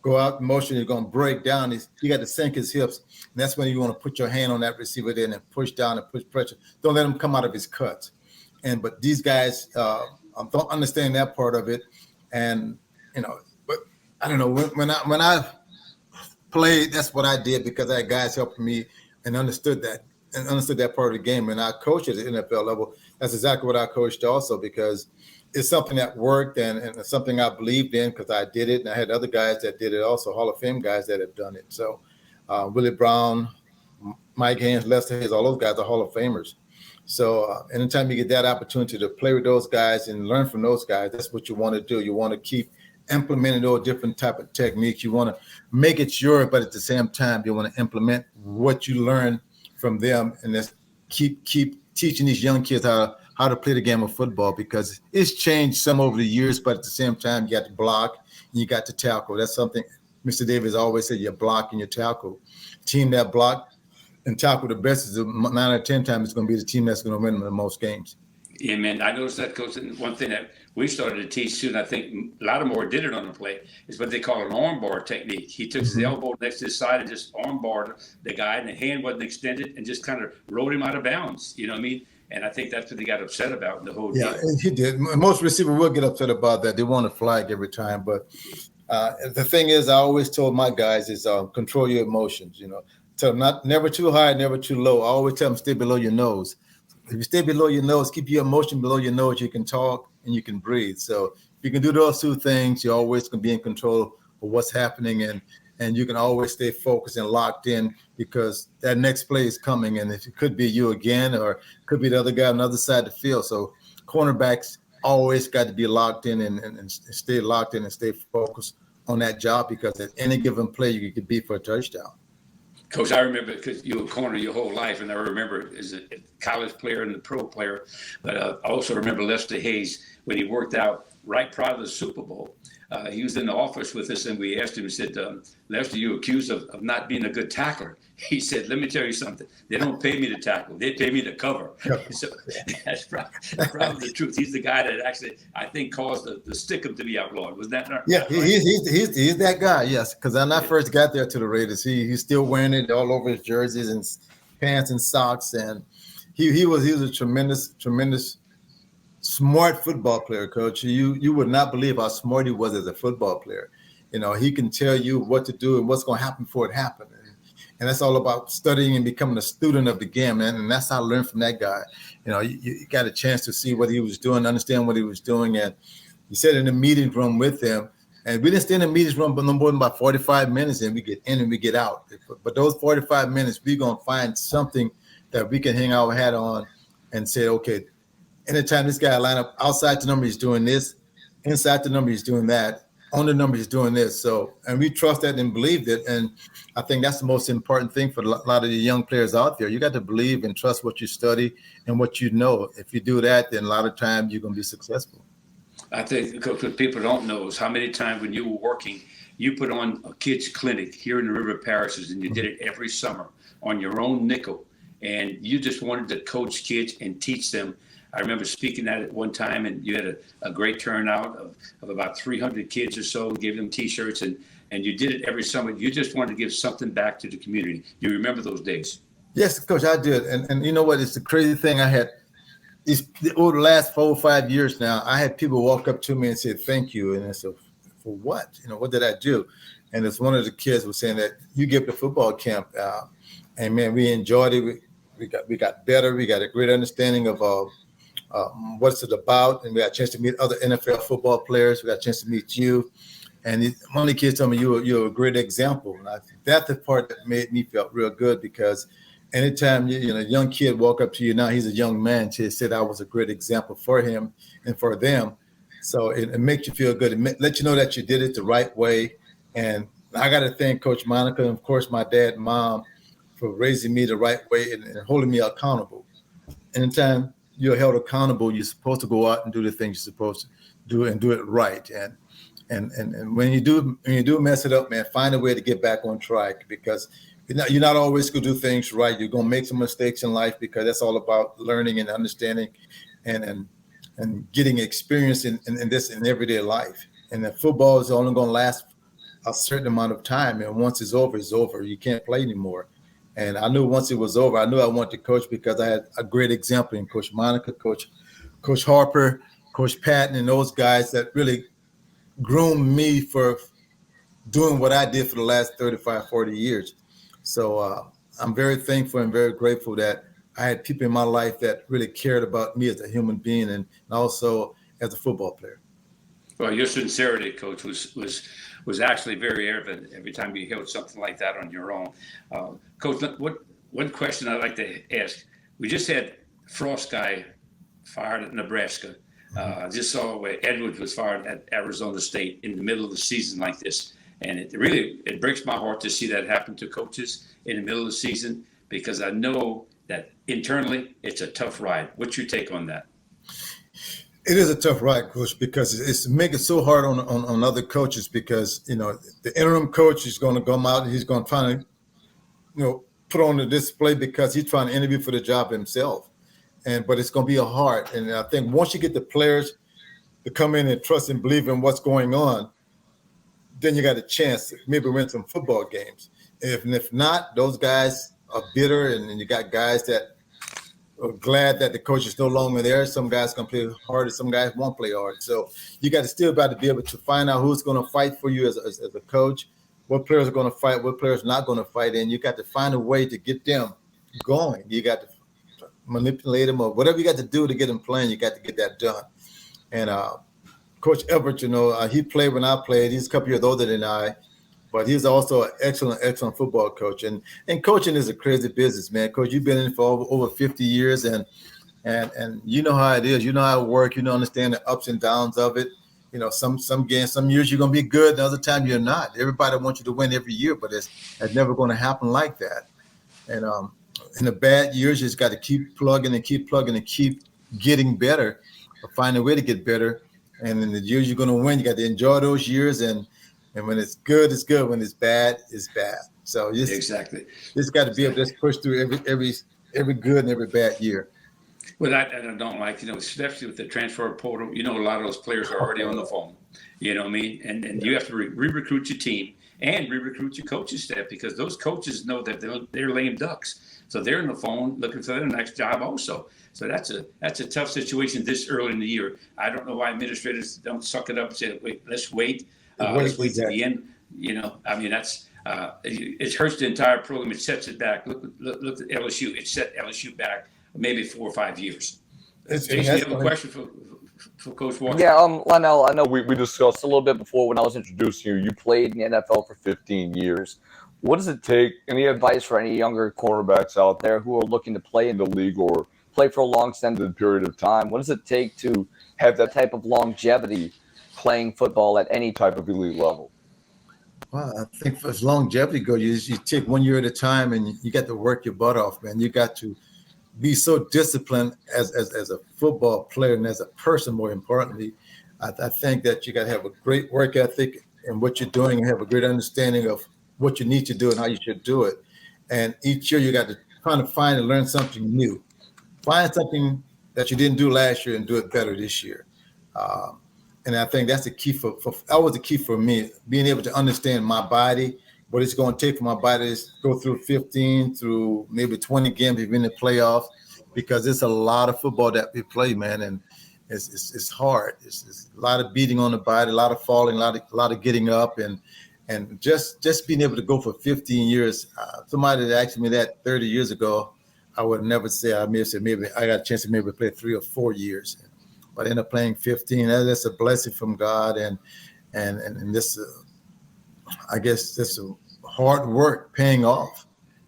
go out in motion, you're going to break down. You got to sink his hips, and that's when you want to put your hand on that receiver there and push down and push pressure. Don't let him come out of his cuts. But these guys don't understand that part of it, and but I don't know, when I played, that's what I did, because I had guys helping me and understood that part of the game. And I coached at the NFL level. That's exactly what I coached also, because it's something that worked and it's something I believed in, because I did it, and I had other guys that did it also, Hall of Fame guys that have done it. So Willie Brown, Mike Haynes, Lester Hayes, all those guys are Hall of Famers. So anytime you get that opportunity to play with those guys and learn from those guys, that's what you want to do. You want to keep implementing those different type of techniques. You want to make it yours, but at the same time, you want to implement what you learn from them, and just keep teaching these young kids how to how to play the game of football, because it's changed some over the years, but at the same time, you got to block and you got to tackle. That's something Mr. Davis always said, you block and you tackle. Team that block and tackle the best is 9 out of 10 times it's going to be the team that's going to win the most games. Yeah, man, I noticed that, Coach. And one thing that we started to teach too, and I think a lot more did it on the play, is what they call an onboard technique. He took his elbow next to his side and just onboard the guy, and the hand wasn't extended, and just kind of rode him out of bounds. You know what I mean? And I think that's what they got upset about in the whole Yeah, game. he did. Most receivers will get upset about that. They want a flag every time. But the thing is, I always told my guys is control your emotions. Tell them never too high, never too low. I always tell them stay below your nose. If you stay below your nose, keep your emotion below your nose, you can talk and you can breathe. So if you can do those two things, you're always going to be in control of what's happening, and you can always stay focused and locked in, because that next play is coming, and it could be you again, or it could be the other guy on the other side of the field. So cornerbacks always got to be locked in and stay locked in and stay focused on that job, because at any given play, you could be for a touchdown. Coach, I remember, because you were a corner your whole life, and I remember as a college player and a pro player, but I also remember Lester Hayes when he worked out right prior to the Super Bowl. He was in the office with us, and we asked him, we said, Lester, you're accused of not being a good tackler. He said, let me tell you something. They don't pay me to tackle. They pay me to cover. So that's probably the truth. He's the guy that actually, I think, caused the stickum to be outlawed. Was that not? Yeah, he's that guy, yes. Because when I first got there to the Raiders, he's still wearing it all over his jerseys and pants and socks. And he was a tremendous smart football player, Coach. You would not believe how smart he was as a football player. He can tell you what to do and what's going to happen before it happened. And that's all about studying and becoming a student of the game, man. And that's how I learned from that guy. You got a chance to see what he was doing, understand what he was doing. And he said in the meeting room with him, and we didn't stay in the meeting room but no more than about 45 minutes, and we get in and we get out. But those 45 minutes, we're going to find something that we can hang our hat on and say, okay, anytime this guy line up outside the number, he's doing this, inside the number, he's doing that. On the number, he's doing this. So, and we trust that and believed it. And I think that's the most important thing for a lot of the young players out there. You got to believe and trust what you study and what you know. If you do that, then a lot of times you're going to be successful. I think what people don't know is how many times when you were working, you put on a kids' clinic here in the River Parishes, and you did it every summer on your own nickel. And you just wanted to coach kids and teach them. I remember speaking at it one time, and you had a great turnout of about 300 kids or so, gave them T-shirts, and you did it every summer. You just wanted to give something back to the community. You remember those days? Yes, Coach, I did. And you know what? It's the crazy thing I had. Over the last 4 or 5 years now, I had people walk up to me and say, thank you. And I said, for what? What did I do? And it's one of the kids was saying that you give the football camp, and man, we enjoyed it. We got better. We got a great understanding of what's it about, and we got a chance to meet other NFL football players. We got a chance to meet you, and one of the kids told me you're a great example. And I think that's the part that made me feel real good, because anytime a young kid walk up to you, now he's a young man, she said I was a great example for him and for them. So it makes you feel good. It let you know that you did it the right way. And I got to thank Coach Monica and, of course, my dad and mom for raising me the right way and holding me accountable. Anytime you're held accountable, you're supposed to go out and do the things you're supposed to do and do it right. And when you do mess it up, man, find a way to get back on track, because you're not always going to do things right. You're going to make some mistakes in life, because that's all about learning and understanding and getting experience in this in everyday life. And the football is only going to last a certain amount of time. And once it's over, it's over. You can't play anymore. And I knew once it was over, I knew I wanted to coach, because I had a great example in Coach Monica, Coach Harper, Coach Patton, and those guys that really groomed me for doing what I did for the last 35, 40 years. So I'm very thankful and very grateful that I had people in my life that really cared about me as a human being and also as a football player. Well, your sincerity, Coach, was actually very evident every time you held something like that on your own. Coach, one question I'd like to ask. We just had Frost guy fired at Nebraska. Just saw where Edwards was fired at Arizona State in the middle of the season like this. And it breaks my heart to see that happen to coaches in the middle of the season, because I know that internally it's a tough ride. What's your take on that? It is a tough ride, Coach, because it's making it so hard on other coaches because, the interim coach is going to come out and he's going to try to, put on the display because he's trying to interview for the job himself. But it's going to be hard. And I think once you get the players to come in and trust and believe in what's going on, then you got a chance to maybe win some football games. If not, those guys are bitter, and then you got guys that are glad that the coach is no longer there. Some guys can play hard, and some guys won't play hard. So you got to still got to be able to find out who's going to fight for you as a coach, what players are going to fight, what players are not going to fight, and you got to find a way to get them going. You got to manipulate them or whatever you got to do to get them playing. You got to get that done. And Coach Everett, he played when I played. He's a couple years older than I, but he's also an excellent football coach. And coaching is a crazy business, man. Coach, you've been in for over 50 years, and you know how it is. You know how it works. You understand the ups and downs of it. Some games, some years you're going to be good, and other time you're not. Everybody wants you to win every year, but it's never going to happen like that. And in the bad years, you just got to keep plugging and keep getting better, or find a way to get better. And in the years you're going to win, you got to enjoy those years. And when it's good, it's good. When it's bad, it's bad. So exactly, just got to be able to just push through every good and every bad year. Well, I don't like, especially with the transfer portal, a lot of those players are already on the phone, you know what I mean? And you have to re-recruit your team and re-recruit your coaching staff, because those coaches know that they're lame ducks. So they're on the phone looking for their next job also. So that's a tough situation this early in the year. I don't know why administrators don't suck it up and say, wait, let's wait. Let's wait to the end. That's it hurts the entire program. It sets it back. Look at LSU. It set LSU back maybe 4 or 5 years. Jason, you have a question for Coach Walker? Yeah, Lionel, I know we discussed a little bit before when I was introducing you. You played in the NFL for 15 years. What does it take? Any advice for any younger quarterbacks out there who are looking to play in the league or play for a long extended period of time? What does it take to have that type of longevity playing football at any type of elite level? Well, I think as longevity goes, you take 1 year at a time, and you got to work your butt off, man. You got to be so disciplined as a football player and as a person, more importantly. I think that you got to have a great work ethic in what you're doing and have a great understanding of what you need to do and how you should do it. And each year you got to try to find and learn something new. Find something that you didn't do last year and do it better this year. And I think that's the key that was the key for me, being able to understand my body, what it's going to take for my body to go through 15 through maybe 20 games if in the playoffs, because it's a lot of football that we play, man, and it's hard. It's a lot of beating on the body, a lot of falling, a lot of getting up, and just being able to go for 15 years. Somebody that asked me that 30 years ago, I would never say. I may have said maybe I got a chance to maybe play 3 or 4 years, but I ended up playing 15. That's a blessing from God, and this, I guess, this hard work paying off.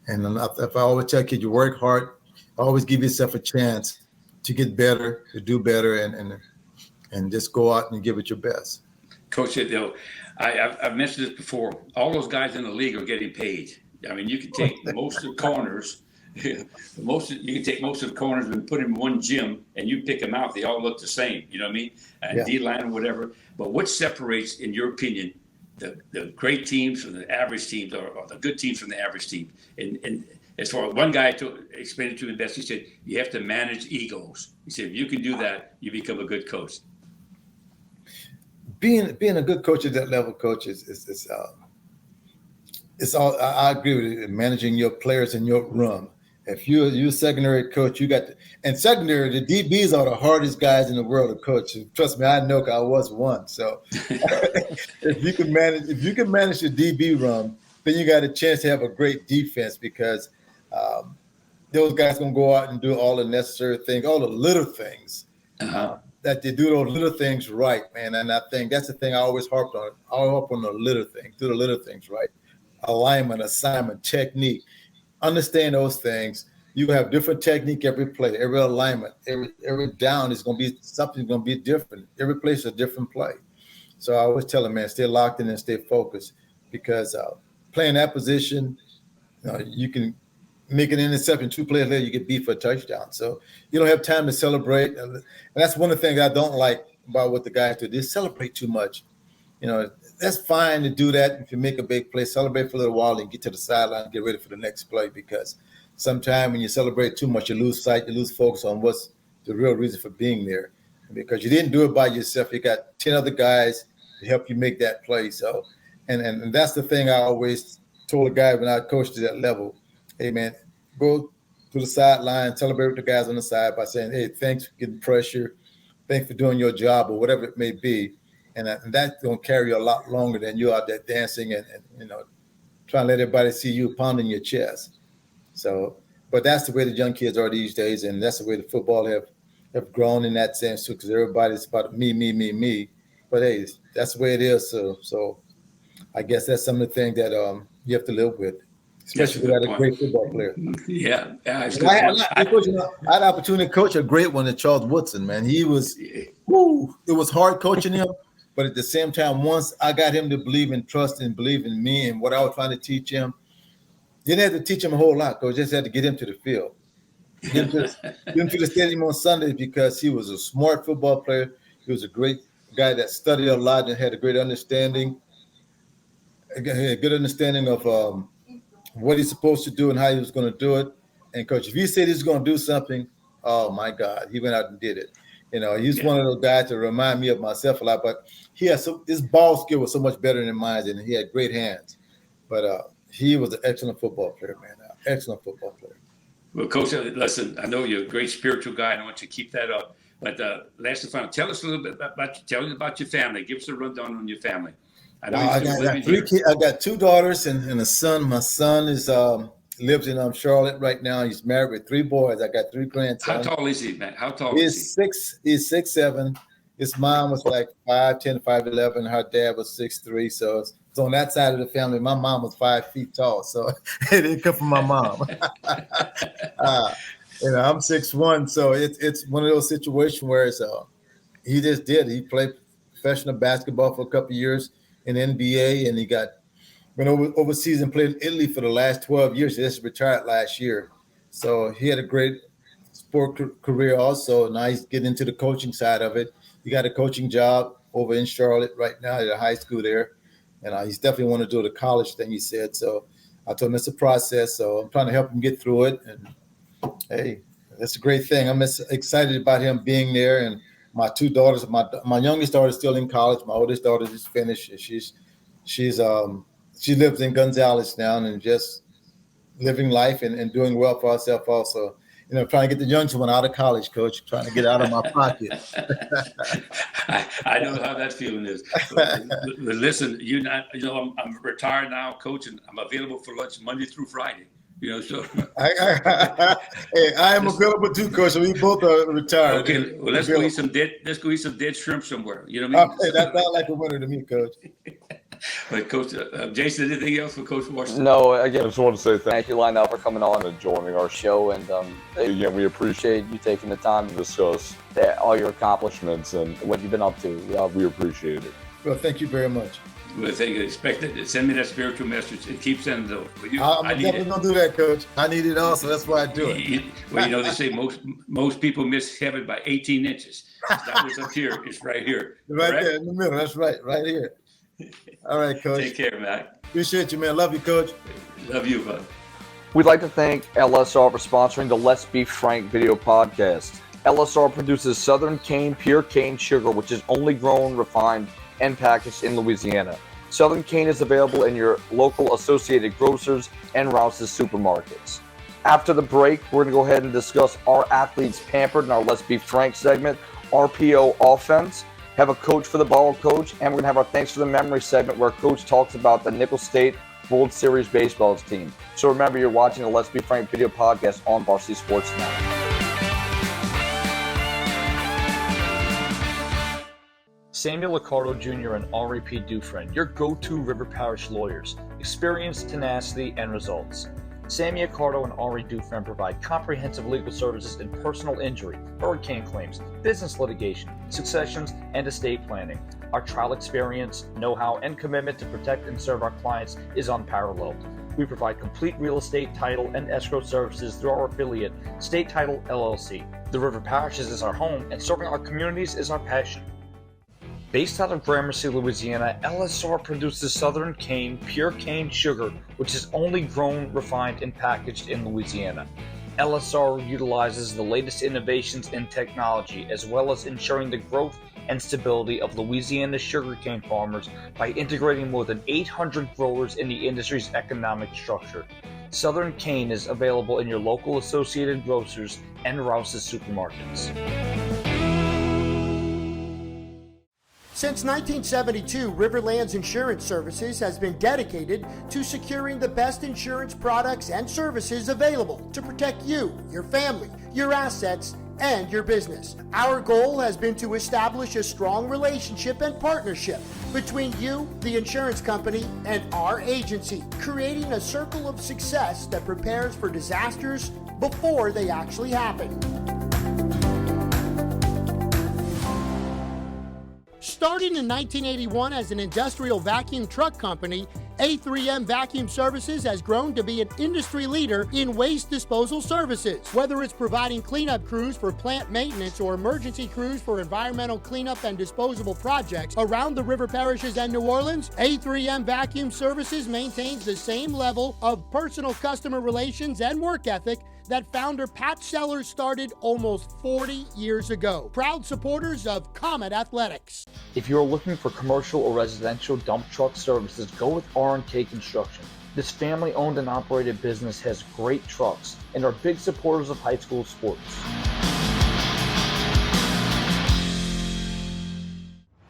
And if I always tell kids, you work hard, always give yourself a chance to get better, to do better, and just go out and give it your best. Coach, I've mentioned this before. All those guys in the league are getting paid. I mean, you can take most of the corners. You can take most of the corners and put them in one gym, and you pick them out. They all look the same. You know what I mean? And D-line or whatever. But what separates, in your opinion, the great teams from the average teams, or the good teams from the average team? And as far as one guy explained it to me best, he said, you have to manage egos. He said, if you can do that, you become a good coach. Being a good coach at that level, coach, it's all. I agree with you, managing your players in your room. If you're a secondary coach, you got and secondary, the DBs are the hardest guys in the world to coach. Trust me, I know, 'cause I was one. So if you can manage the DB room, then you got a chance to have a great defense, because those guys gonna go out and do all the necessary things, all the little things. That they do those little things right, man. And I think that's the thing I always harp on. I'll harp on the little things, do the little things right. Alignment, assignment, technique. Understand those things. You have different technique every play, every alignment, every down is going to be something going to be different. Every play is a different play. So I always tell them, man, stay locked in and stay focused, because playing that position, you can make an interception, 2 plays later, you get beat for a touchdown. So you don't have time to celebrate. And that's one of the things I don't like about what the guys do. They celebrate too much. You know, that's fine to do that if you make a big play. Celebrate for a little while and get to the sideline and get ready for the next play, because sometimes when you celebrate too much, you lose sight, you lose focus on what's the real reason for being there. Because you didn't do it by yourself. You got 10 other guys to help you make that play. So, and that's the thing I always told a guy when I coached at that level. Hey, man, go to the sideline, celebrate with the guys on the side by saying, hey, thanks for getting pressure. Thanks for doing your job or whatever it may be. And that's going to carry you a lot longer than you out there dancing and trying to let everybody see you pounding your chest. So, but that's the way the young kids are these days, and that's the way the football have grown in that sense too, because everybody's about me. But hey, that's the way it is. So I guess that's some of the things that you have to live with, especially if you're a great football player. Yeah. I had the opportunity to coach a great one at Charles Woodson, man. It was hard coaching him, but at the same time, once I got him to believe and trust and believe in me and what I was trying to teach him, didn't have to teach him a whole lot, coach. Just had to get him to the field. Get him to the stadium on Sundays, because he was a smart football player. He was a great guy that studied a lot and had a great understanding. A good understanding of what he's supposed to do and how he was going to do it. And coach, if he said he's going to do something, oh my God, he went out and did it. He's one of those guys to remind me of myself a lot. But his ball skill was so much better than mine, and he had great hands. But he was an excellent football player, man. Excellent football player. Well, Coach, listen, I know you're a great spiritual guy, and I want you to keep that up. But last and final, tell us a little bit about your family. Give us a rundown on your family. I know I got 3 kids. I got 2 daughters and a son. My son is lives in Charlotte right now. He's married with 3 boys. I got 3 grandsons. How tall is he, man? How tall is he? He's 6'7". His mom was like 5'10", 5'11". Her dad was 6'3". So it's on that side of the family. My mom was 5 feet tall, so it didn't come from my mom. I'm 6'1", so it's one of those situations where he just did. He played professional basketball for a couple of years in the NBA, and he went overseas and played in Italy for the last 12 years. He just retired last year. So he had a great sport career also. Now he's getting into the coaching side of it. He got a coaching job over in Charlotte right now at a high school there. And he's definitely want to do the college thing, he said. So I told him it's a process. So I'm trying to help him get through it. And, hey, that's a great thing. I'm excited about him being there. And my 2 daughters, my youngest daughter is still in college. My oldest daughter just finished. She lives in Gonzales now and just living life and doing well for herself also. Trying to get the youngest one out of college, Coach, trying to get out of my pocket. I know how that feeling is. But listen, I'm retired now, Coach, and I'm available for lunch Monday through Friday. So I am available too, Coach. So we both are retired. Okay, well let's go eat some dead shrimp somewhere. You know what I mean? Okay, that sounds like a winner to me, Coach. But Coach Jason, anything else for Coach Washington? No, again, I just want to say thank you, Lionel, for coming on and joining our show. And again, we appreciate you taking the time to discuss all your accomplishments and what you've been up to. We appreciate it. Well, thank you very much. Well, thank you. Send me that spiritual message and keep sending those. I'm definitely going to do that, Coach. I need it also. That's why I do it. Well, they say most people miss heaven by 18 inches. It's not what's up here. It's right here. Right there in the middle. That's right. Right here. All right, Coach. Take care, man. Appreciate you, man. Love you, Coach. Love you, bud. We'd like to thank LSR for sponsoring the Let's Be Frank video podcast. LSR produces Southern Cane Pure Cane Sugar, which is only grown, refined, and packaged in Louisiana. Southern Cane is available in your local Associated Grocers and Rouse's supermarkets. After the break, we're going to go ahead and discuss our athletes pampered in our Let's Be Frank segment, Rpo Offense, have a coach for the ball coach, and we're going to have our Thanks for the Memory segment where Coach talks about the Nickel State World Series baseball team. So remember, you're watching the Let's Be Frank video podcast on Varsity Sports Now. Samuel Liccardo Jr. and Rp Dufresne, your go-to River Parish lawyers, experience, tenacity, and results. Sammy Liccardo and Ari Dufresne provide comprehensive legal services in personal injury, hurricane claims, business litigation, successions, and estate planning. Our trial experience, know-how, and commitment to protect and serve our clients is unparalleled. We provide complete real estate, title, and escrow services through our affiliate, State Title LLC. The River Parishes is our home, and serving our communities is our passion. Based out of Gramercy, Louisiana, LSR produces Southern cane, pure cane sugar, which is only grown, refined, and packaged in Louisiana. LSR utilizes the latest innovations in technology, as well as ensuring the growth and stability of Louisiana's sugarcane farmers by integrating more than 800 growers in the industry's economic structure. Southern cane is available in your local Associated Grocers and Rouse's supermarkets. Since 1972, Riverlands Insurance Services has been dedicated to securing the best insurance products and services available to protect you, your family, your assets, and your business. Our goal has been to establish a strong relationship and partnership between you, the insurance company, and our agency, creating a circle of success that prepares for disasters before they actually happen. Starting in 1981 as an industrial vacuum truck company, A3M Vacuum Services has grown to be an industry leader in waste disposal services. Whether it's providing cleanup crews for plant maintenance or emergency crews for environmental cleanup and disposable projects around the river parishes and New Orleans, A3M Vacuum Services maintains the same level of personal customer relations and work ethic that founder Pat Sellers started almost 40 years ago. Proud supporters of Comet Athletics. If you're looking for commercial or residential dump truck services, go with R&K Construction. This family-owned and operated business has great trucks and are big supporters of high school sports.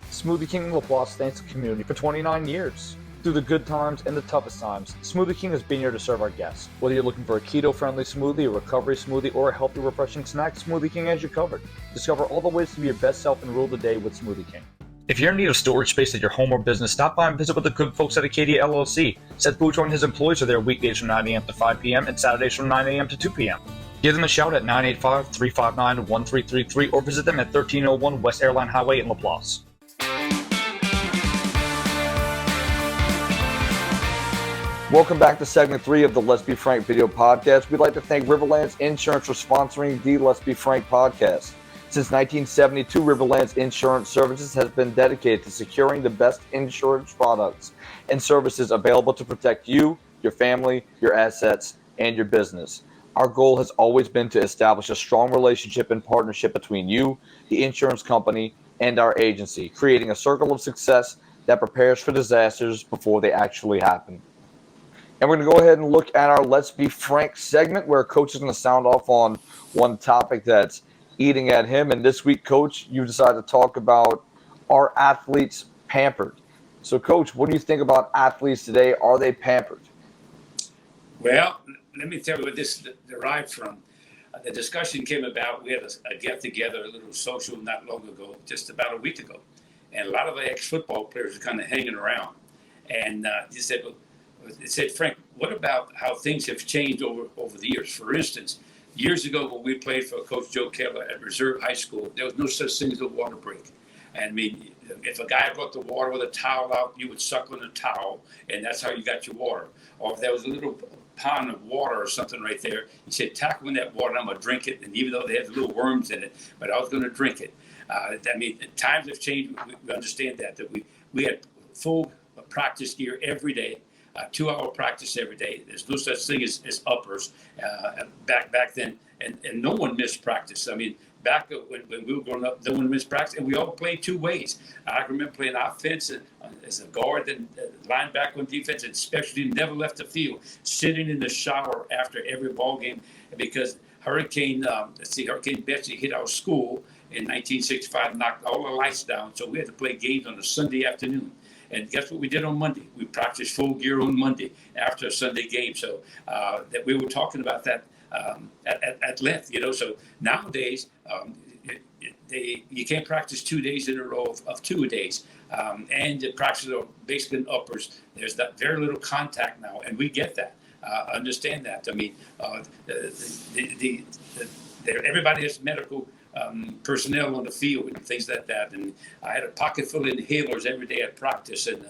Smoothie King Laplace thanks the community for 29 years. Through the good times and the toughest times, Smoothie King has been here to serve our guests. Whether you're looking for a keto-friendly smoothie, a recovery smoothie, or a healthy, refreshing snack, Smoothie King has you covered. Discover all the ways to be your best self and rule the day with Smoothie King. If you're in need of storage space at your home or business, stop by and visit with the good folks at Acadia LLC. Seth Bouchard and his employees are there weekdays from 9 a.m. to 5 p.m. and Saturdays from 9 a.m. to 2 p.m. Give them a shout at 985-359-1333 or visit them at 1301 West Airline Highway in Laplace. Welcome back to segment 3 of the Let's Be Frank video podcast. We'd like to thank Riverlands Insurance for sponsoring the Let's Be Frank podcast. Since 1972, Riverlands Insurance Services has been dedicated to securing the best insurance products and services available to protect you, your family, your assets, and your business. Our goal has always been to establish a strong relationship and partnership between you, the insurance company, and our agency, creating a circle of success that prepares for disasters before they actually happen. And we're going to go ahead and look at our Let's Be Frank segment, where Coach is going to sound off on one topic that's eating at him. And this week, Coach, you decided to talk about, are athletes pampered? So, Coach, what do you think about athletes today? Are they pampered? Well, let me tell you where this derived from. The discussion came about. We had a get-together, a little social not long ago, just about a week ago. And a lot of the ex-football players are kind of hanging around. And he said, Frank, what about how things have changed over the years? For instance, years ago when we played for Coach Joe Keller at Reserve High School, there was no such thing as a water break. And I mean, if a guy brought the water with a towel out, you would suck on the towel, and that's how you got your water. Or if there was a little pond of water or something right there, you said, tackle in that water, and I'm going to drink it. And even though they had little worms in it, but I was going to drink it. I mean, times have changed. We understand that we had full practice gear every day. 2-hour practice every day. There's no such thing as uppers back then, and no one missed practice. I mean, back when we were growing up, no one missed practice, and we all played two ways. I remember playing offense as a guard, and linebacker and defense, and specialty, never left the field, sitting in the shower after every ball game, because Hurricane Betsy hit our school in 1965, knocked all the lights down, so we had to play games on a Sunday afternoon. And guess what we did on Monday? We practiced full gear on Monday after a Sunday game. So that we were talking about that at length, you know. So nowadays, you can't practice 2 days in a row of 2 days. And the practices are basically in uppers. There's that very little contact now, and we get that. Understand that. I mean, everybody has medical personnel on the field and things like that. And I had a pocket full of inhalers every day at practice. And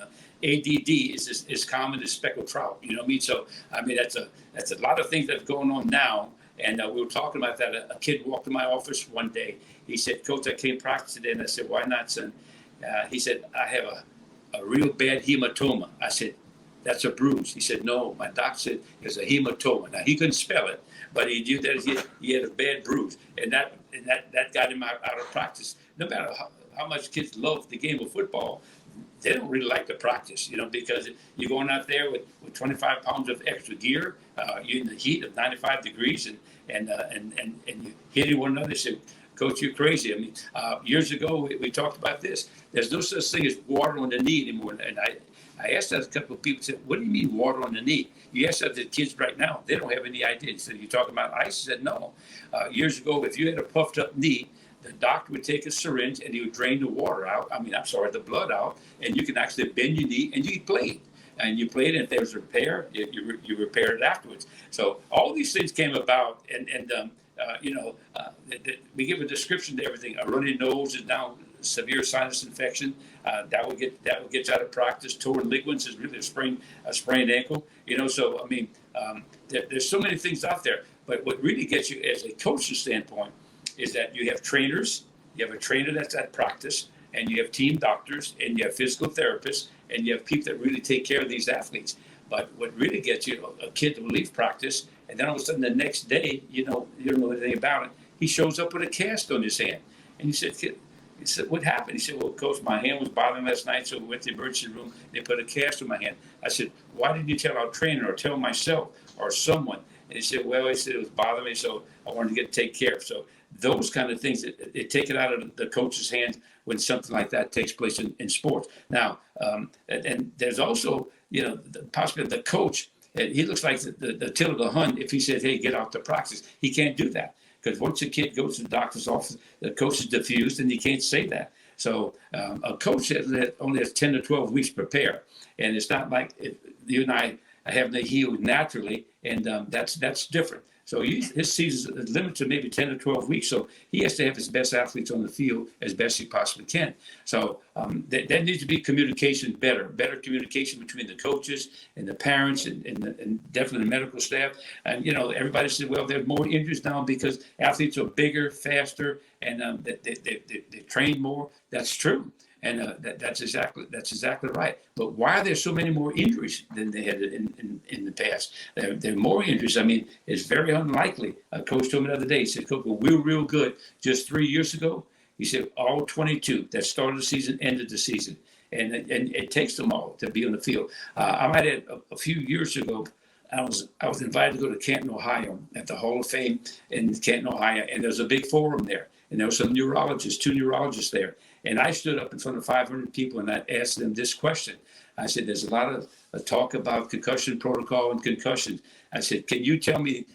ADD is as common as speckled trout. You know what I mean? So I mean that's a lot of things that's going on now. And we were talking about that. A kid walked in my office one day. He said, "Coach, I came practice today." And I said, "Why not, son?" He said, "I have a real bad hematoma." I said, "That's a bruise." He said, "No, my doc said it's a hematoma." Now he couldn't spell it, but he knew that he had a bad bruise, and that got him out of practice. No matter how much kids love the game of football, they don't really like to practice, you know, because you're going out there with 25 pounds of extra gear, you're in the heat of 95 degrees, and you hitting one another. They say, "Coach, you're crazy." I mean, years ago we talked about this. There's no such thing as water on the knee anymore. And I asked that a couple of people, said, "What do you mean water on the knee?" You ask that to the kids right now, they don't have any idea. So you're talking about ice? I said, no. Years ago, if you had a puffed up knee, the doctor would take a syringe and he would drain the water out. The blood out, and you can actually bend your knee and you played. And you played, and if there was a repair, you repaired it afterwards. So all these things came about, we give a description to everything. A runny nose is now severe sinus infection. That will get you out of practice. Torn ligaments is really a sprained ankle. You know, so I mean, there's so many things out there. But what really gets you as a coach's standpoint is that you have trainers. You have a trainer that's at practice, and you have team doctors, and you have physical therapists, and you have people that really take care of these athletes. But what really gets you, a kid will leave practice, and then all of a sudden the next day, you don't know anything about it. He shows up with a cast on his hand, and you said, "What happened?" He said, "Well, Coach, my hand was bothering last night, so we went to the emergency room. They put a cast on my hand." I said, "Why didn't you tell our trainer or tell myself or someone?" And he said, "Well," he said, "it was bothering me, so I wanted to get taken care of." So those kind of things, it take it out of the coach's hands when something like that takes place in sports. Now, and there's also, the possibility the coach, he looks like the till of the Hun if he says, "Hey, get out to practice." He can't do that. Because once a kid goes to the doctor's office, the coach is diffused, and you can't say that. So a coach only has 10 to 12 weeks to prepare. And it's not like you and I have to heal naturally, and that's different. So his season is limited to maybe 10 to 12 weeks. So he has to have his best athletes on the field as best he possibly can. So there needs to be better communication between the coaches and the parents and definitely the medical staff. And, everybody said, well, there's more injuries now because athletes are bigger, faster, and they train more. That's true. And that's exactly right. But why are there so many more injuries than they had in the past? There are more injuries. I mean, it's very unlikely. A coach told me the other day, he said, "Coach, we were real good just 3 years ago." He said, all 22 that started the season, ended the season. And it takes them all to be on the field. I might add, a few years ago, I was invited to go to Canton, Ohio, at the Hall of Fame in Canton, Ohio. And there's a big forum there. And there were some two neurologists there. And I stood up in front of 500 people and I asked them this question. I said, there's a lot of talk about concussion protocol and concussions. I said, can you tell me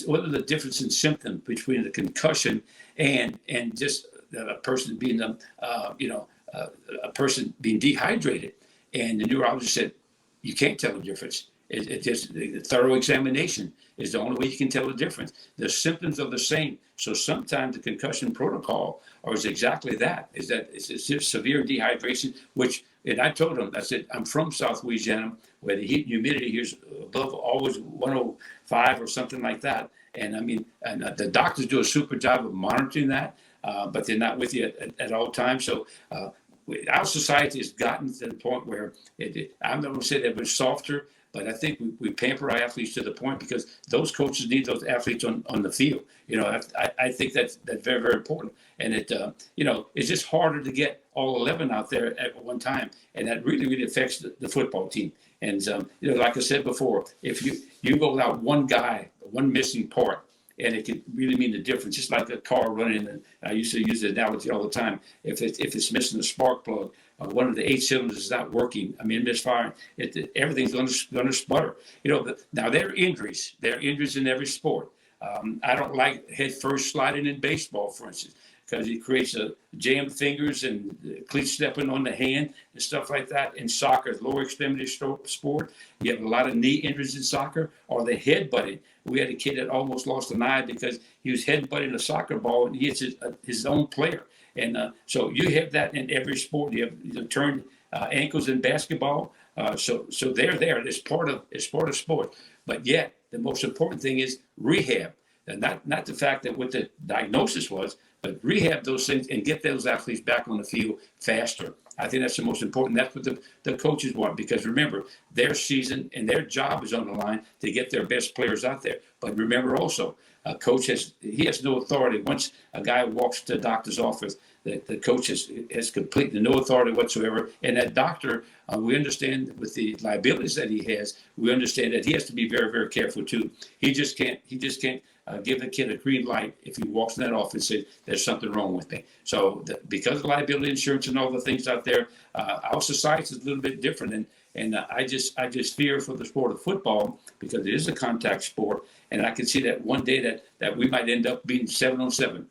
what are the difference in symptoms between the concussion and just a person being, a person being dehydrated? And the neurologist said, you can't tell the difference. It just the thorough examination is the only way you can tell the difference. The symptoms are the same. So sometimes the concussion protocol is exactly that. It's severe dehydration, and I told him, I said, I'm from South Louisiana, where the heat and humidity here is above always 105 or something like that. And I mean, the doctors do a super job of monitoring that, but they're not with you at all times. So our society has gotten to the point where I'm not going to say that we're softer, but I think we pamper our athletes to the point because those coaches need those athletes on the field. I think that's very, very important. And it's just harder to get all 11 out there at one time. And that really, really affects the football team. And, like I said before, if you go without one guy, one missing part, and it can really mean the difference. Just like a car running, and I used to use the analogy all the time. If it's missing a spark plug, one of the 8 cylinders is not working, misfiring, everything's going to sputter. Now there are injuries. There are injuries in every sport. I don't like head first sliding in baseball, for instance, because it creates jammed fingers and cleat stepping on the hand and stuff like that. In soccer, lower extremity sport, you have a lot of knee injuries in soccer, or the headbutting. We had a kid that almost lost an eye because he was headbutting a soccer ball and he hits his own player. And so you have that in every sport. You have turned ankles in basketball. So they're there. It's part of sport. But yet the most important thing is rehab, and not the fact that what the diagnosis was, but rehab those things and get those athletes back on the field faster. I think that's the most important. That's what the coaches want, because remember, their season and their job is on the line to get their best players out there. But remember also, a coach has no authority. Once a guy walks to the doctor's office, the coach has completely no authority whatsoever. And that doctor, we understand with the liabilities that he has, we understand that he has to be very, very careful too. He just can't give the kid a green light if he walks in that office and says there's something wrong with me. So because of liability insurance and all the things out there, our society is a little bit different. And I just fear for the sport of football, because it is a contact sport, and I can see that one day that we might end up being 7-on-7.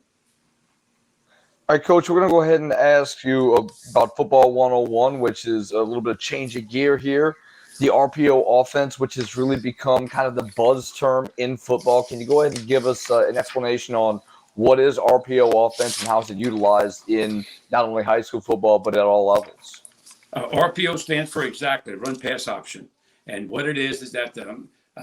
All right, Coach, we're going to go ahead and ask you about Football 101, which is a little bit of change of gear here. The Rpo offense, which has really become kind of the buzz term in football. Can you go ahead and give us an explanation on what is Rpo offense and how is it utilized in not only high school football, but at all levels? RPO stands for exactly run pass option. And what it is that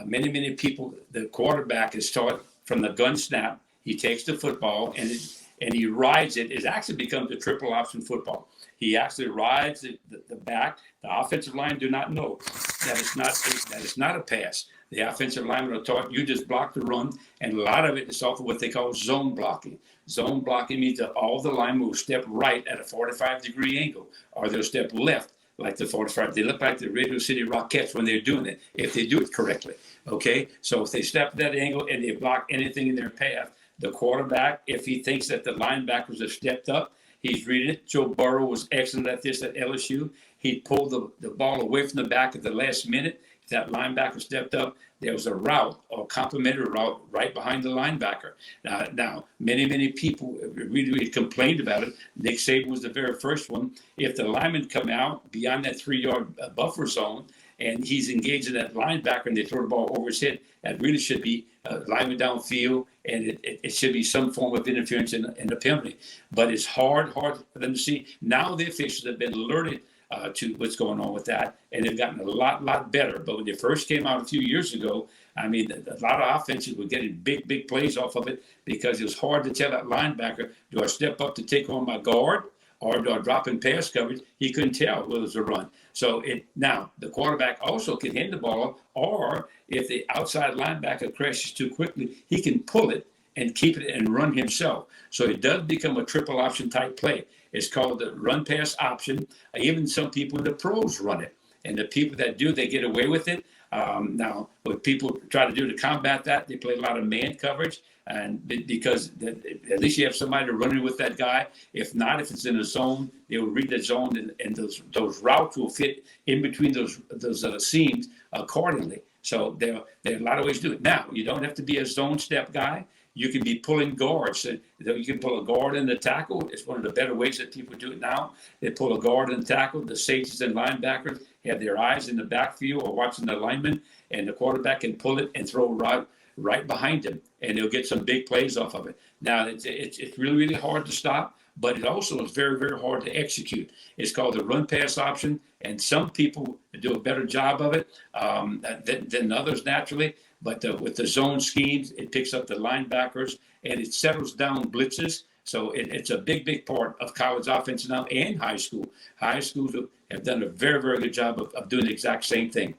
many people, the quarterback is taught from the gun snap. He takes the football and he rides it. It actually becomes a triple option football. He actually rides the back. The offensive line do not know that it's not a pass. The offensive linemen are taught you just block the run, and a lot of it is off of what they call zone blocking. Zone blocking means that all the linemen will step right at a 45-degree angle, or they'll step left like the 45. They look like the Radio City Rockettes when they're doing it, if they do it correctly. Okay, so if they step at that angle and they block anything in their path, the quarterback, if he thinks that the linebackers have stepped up, he's reading it. Joe Burrow was excellent at this at LSU. He pulled the ball away from the back at the last minute. If that linebacker stepped up, there was a route or complimentary route right behind the linebacker. Now many people really complained about it. Nick Saban was the very first one. If the linemen come out beyond that 3-yard buffer zone and he's engaging that linebacker and they throw the ball over his head, that really should be lineman downfield, and it should be some form of interference in the penalty. But it's hard for them to see. Now the officials have been alerted to what's going on with that, and they've gotten a lot better. But when they first came out a few years ago, I mean, a lot of offenses were getting big plays off of it, because it was hard to tell that linebacker, do I step up to take on my guard, or do I drop in pass coverage? He couldn't tell whether it was a run. So now the quarterback also can hand the ball, or if the outside linebacker crashes too quickly, he can pull it and keep it and run himself. So it does become a triple option type play. It's called the run pass option. Even some people in the pros run it. And the people that do, they get away with it. Now, what people try to do to combat that, they play a lot of man coverage. And because at least you have somebody running with that guy. If not, if it's in a zone, they will read the zone, and those routes will fit in between those seams accordingly. So there are a lot of ways to do it. Now, you don't have to be a zone step guy. You can be pulling guards. So you can pull a guard in the tackle. It's one of the better ways that people do it now. They pull a guard in the tackle. The safeties and linebackers have their eyes in the backfield or watching the lineman, and the quarterback can pull it and throw right behind him, and they'll get some big plays off of it. Now, it's really hard to stop, but it also is very hard to execute. It's called the run pass option, and some people do a better job of it than others naturally. But with the zone schemes, it picks up the linebackers and it settles down blitzes. So it's a big part of college offense now and high school. High schools have done a very good job of doing the exact same thing.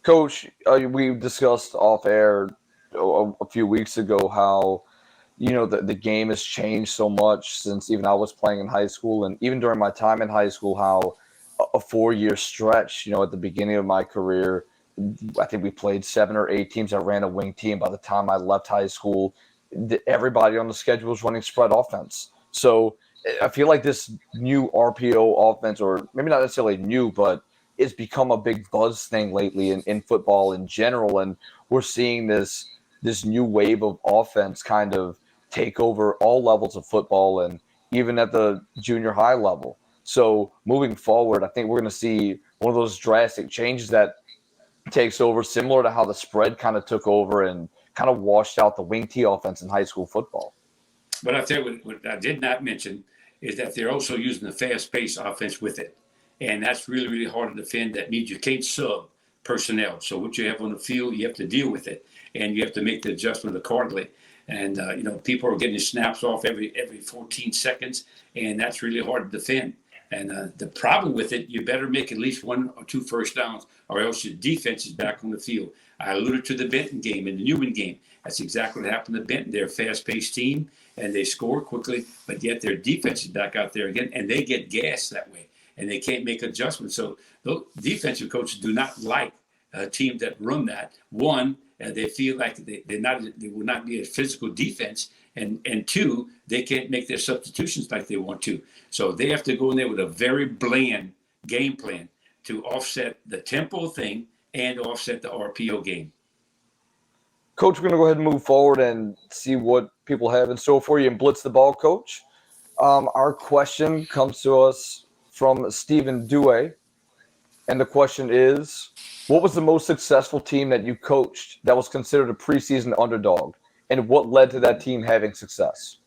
Coach, we discussed off air a few weeks ago how, the game has changed so much since even I was playing in high school, and even during my time in high school, how a 4-year stretch, at the beginning of my career, I think we played 7 or 8 teams that ran a wing team. By the time I left high school, everybody on the schedule was running spread offense. So I feel like this new RPO offense, or maybe not necessarily new, but it's become a big buzz thing lately in football in general. And we're seeing this new wave of offense kind of take over all levels of football and even at the junior high level. So moving forward, I think we're going to see one of those drastic changes that takes over, similar to how the spread kind of took over and kind of washed out the wing T offense in high school football. But I tell you what I did not mention is that they're also using the fast-paced offense with it. And that's really, really hard to defend. That means you can't sub personnel. So what you have on the field, you have to deal with it, and you have to make the adjustment accordingly. And people are getting snaps off every 14 seconds, and that's really hard to defend. And the problem with it, you better make at least 1 or 2 first downs, or else your defense is back on the field. I alluded to the Benton game and the Newman game. That's exactly what happened to Benton. They're a fast-paced team, and they score quickly, but yet their defense is back out there again, and they get gassed that way, and they can't make adjustments. So those defensive coaches do not like a team that run that. One, they feel like they will not be a physical defense, and 2, they can't make their substitutions like they want to. So they have to go in there with a very bland game plan to offset the tempo thing and offset the RPO game. Coach, we're going to go ahead and move forward and see what people have in store for you and blitz the ball, Coach. Our question comes to us from Stephen Duhe, and the question is, what was the most successful team that you coached that was considered a preseason underdog, and what led to that team having success?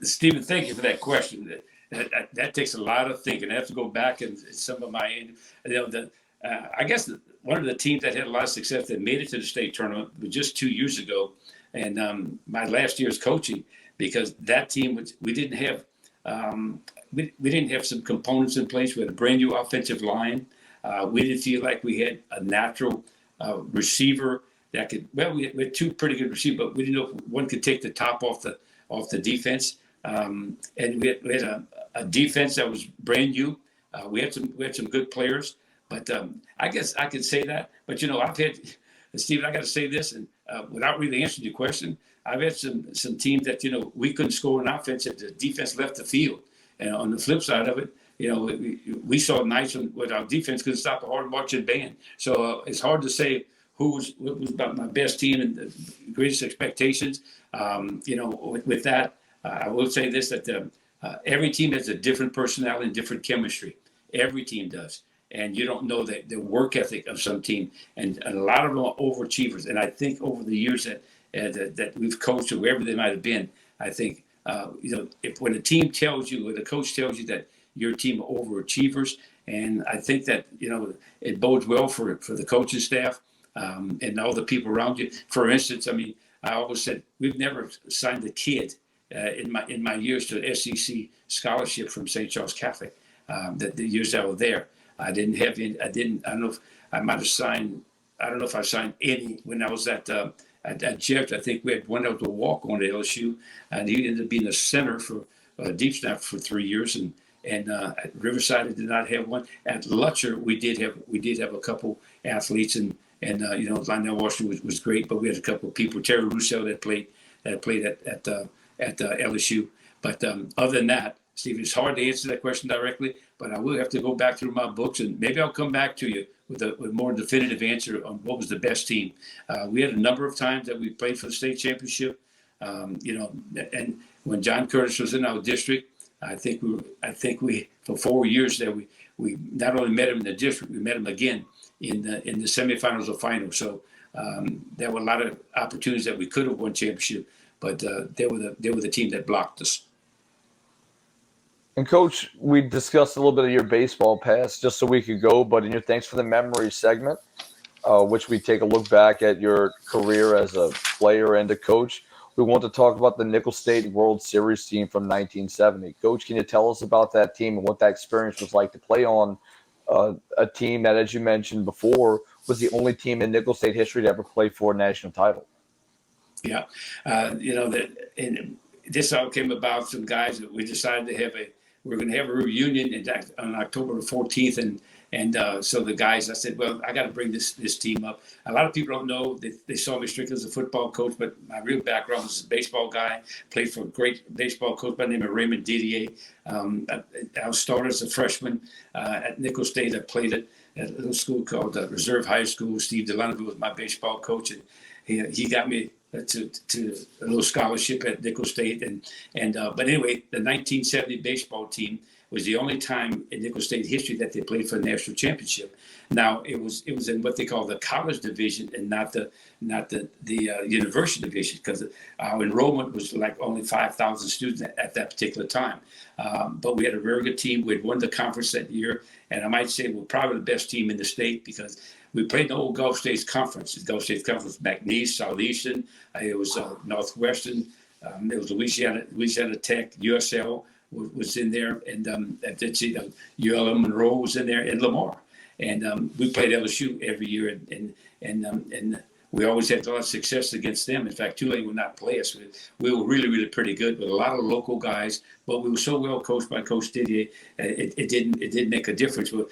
Stephen, thank you for that question. That takes a lot of thinking. I have to go back and some of my, I guess one of the teams that had a lot of success that made it to the state tournament was just 2 years ago, and my last year's coaching, because that team we didn't have we didn't have some components in place. We had a brand new offensive line. We didn't feel like we had a natural receiver that could. Well, we had 2 pretty good receivers, but we didn't know if one could take the top off the defense. And we had a defense that was brand new. We had some good players, but I guess I could say that. But I've had, Stephen, I got to say this, and without really answering your question, I've had some teams that we couldn't score an offense if the defense left the field. And on the flip side of it, we saw nights when our defense couldn't stop a hard marching band. So it's hard to say what was about my best team and the greatest expectations. With that, I will say this, that every team has a different personality and different chemistry. Every team does. And you don't know the work ethic of some team. And a lot of them are overachievers. And I think over the years that we've coached, or wherever they might have been, I think, if when a team tells you, or the coach tells you that your team are overachievers, and I think that, it bodes well for the coaching staff and all the people around you. For instance, I always said, we've never signed a kid in my years to an SEC scholarship from St. Charles Catholic, the years I was there. I don't know if I might have signed, I don't know if I signed any when I was at Jeff. I think we had one that was a walk-on at LSU, and he ended up being a center for deep snap for 3 years. And at Riverside, I did not have one. At Lutcher, we did have a couple athletes, and Lionel Washington was great, but we had a couple of people. Terry Russell that played at LSU. But other than that, Steve, it's hard to answer that question directly, but I will have to go back through my books, and maybe I'll come back to you with a more definitive answer on what was the best team. We had a number of times that we played for the state championship, and when John Curtis was in our district, I think we for 4 years there we not only met him in the district, we met him again in the semifinals or finals. So there were a lot of opportunities that we could have won championship, but they were the team that blocked us. And Coach, we discussed a little bit of your baseball past just a week ago, but in your Thanks for the Memory segment, which we take a look back at your career as a player and a coach, we want to talk about the Nicholls State World Series team from 1970. Coach, can you tell us about that team and what that experience was like to play on a team that, as you mentioned before, was the only team in Nicholls State history to ever play for a national title? Yeah. This all came about some guys that we decided to we're going to have a reunion on October the 14th. And so the guys, I said, well, I got to bring this team up. A lot of people don't know that they saw me strictly as a football coach, but my real background was a baseball guy. Played for a great baseball coach by the name of Raymond Didier. I started as a freshman at Nicholls State. I played at a little school called Reserve High School. Steve Delano was my baseball coach, and he got me to a little scholarship at Nicholls State. But anyway, the 1970 baseball team, was the only time in Nicholls State history that they played for the national championship. Now it was in what they call the college division and not the university division, because our enrollment was like only 5,000 students at that particular time. But we had a very good team. We had won the conference that year, and I might say we're probably the best team in the state because we played the old Gulf States Conference. The Gulf States Conference, McNeese, Southeastern, it was Northwestern, it was Louisiana Tech, USL was in there, and ULM Monroe was in there, and Lamar. And we played LSU every year, and we always had a lot of success against them. In fact, Tulane would not play us. We were really, really pretty good with a lot of local guys, but we were so well coached by Coach Didier, it didn't make a difference. But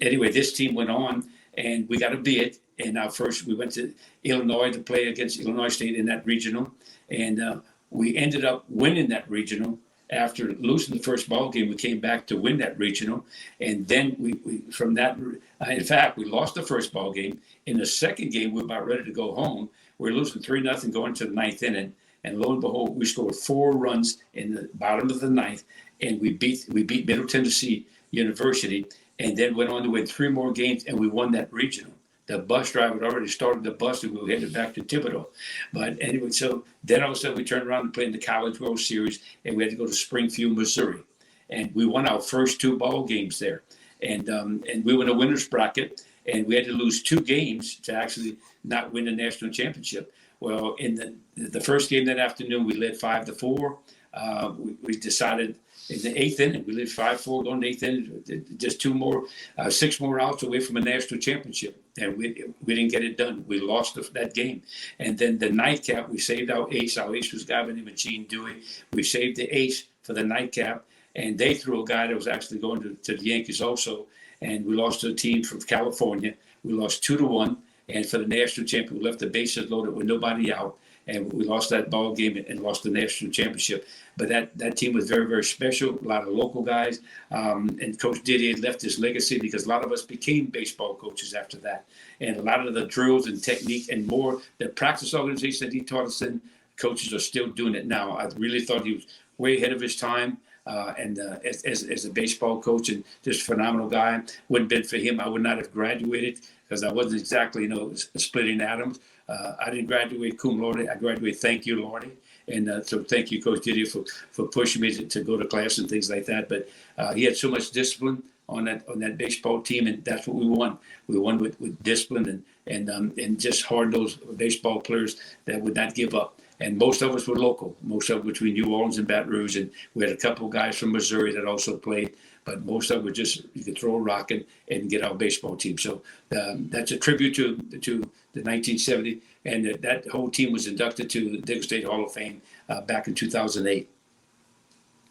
anyway, this team went on, and we got a bid. And we went to Illinois to play against Illinois State in that regional, and we ended up winning that regional. After losing the first ball game, we came back to win that regional, and then we from that. In fact, we lost the first ball game. In the second game, we were about ready to go home. We were losing 3-0 going to the ninth inning, and lo and behold, we scored 4 runs in the bottom of the ninth, and we beat Middle Tennessee University, and then went on to win 3 more games, and we won that regional. The bus driver had already started the bus, and we were headed back to Thibodeau. But anyway, so then all of a sudden we turned around and played in the College World Series, and we had to go to Springfield, Missouri. And we won our first 2 ball games there. And we were in a winner's bracket, and we had to lose 2 games to actually not win the national championship. Well, in the first game that afternoon, we led 5-4. We decided in the 8th inning, we led 5-4 going to the 8th inning, just 6 more outs away from a national championship. And we didn't get it done. We lost that game. And then the nightcap, we saved our ace. Our ace was a guy by the name of Gene Duhe. We saved the ace for the nightcap. And they threw a guy that was actually going to the Yankees also. And we lost to a team from California. We lost 2-1. And for the national champion, we left the bases loaded with nobody out. And we lost that ball game and lost the national championship. But that team was very, very special. A lot of local guys. And Coach Didier left his legacy because a lot of us became baseball coaches after that. And a lot of the drills and technique and more, the practice organization that he taught us in, coaches are still doing it now. I really thought he was way ahead of his time. As a baseball coach, and just a phenomenal guy. Wouldn't have been for him, I would not have graduated because I wasn't exactly, splitting atoms. I didn't graduate cum laude. I graduated thank you, Lordy. And so thank you, Coach Didier, for pushing me to go to class and things like that. But he had so much discipline on that baseball team, and that's what we won. We won with discipline and just hard-nosed baseball players that would not give up. And most of us were local, most of between New Orleans and Baton Rouge. And we had a couple of guys from Missouri that also played, but most of it was just, you could throw a rock and get our baseball team. So that's a tribute to the 1970. And that whole team was inducted to the Nicholls State Hall of Fame back in 2008.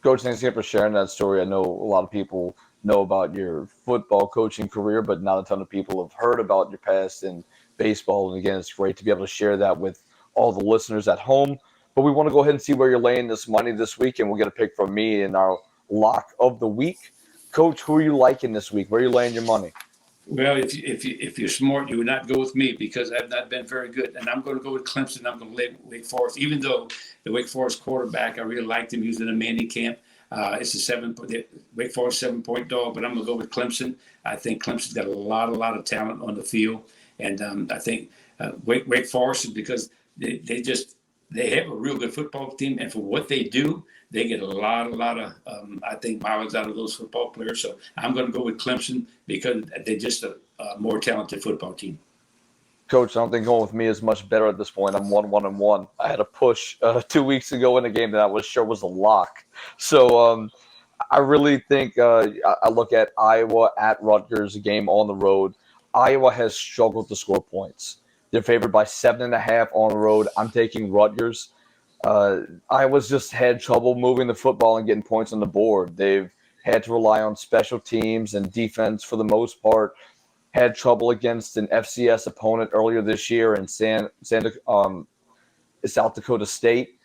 Coach, thanks again for sharing that story. I know a lot of people know about your football coaching career, but not a ton of people have heard about your past in baseball. And again, it's great to be able to share that with all the listeners at home. But we want to go ahead and see where you're laying this money this week, and we'll get a pick from me in our lock of the week. Coach, who are you liking this week? Where are you laying your money? Well, if you're smart, you would not go with me because I've not been very good. And I'm going to go with Clemson. I'm going to lay Wake Forest, even though the Wake Forest quarterback, I really liked him. He was in a Manning camp. It's Wake Forest 7-point dog, but I'm going to go with Clemson. I think Clemson's got a lot of talent on the field. And I think Wake Forest is because they have a real good football team, and for what they do, they get a lot of I think mileage out of those football players. So I'm going to go with Clemson because they're just a more talented football team. Coach, I don't think going with me is much better at this point. I'm 1-1-1. I had a push 2 weeks ago in a game that I was sure was a lock. So I really think I look at Iowa at Rutgers, a game on the road. Iowa has struggled to score points. They're favored by 7.5 on the road. I'm taking Rutgers. Iowa's just had trouble moving the football and getting points on the board. They've had to rely on special teams and defense for the most part. Had trouble against an FCS opponent earlier this year in South Dakota State.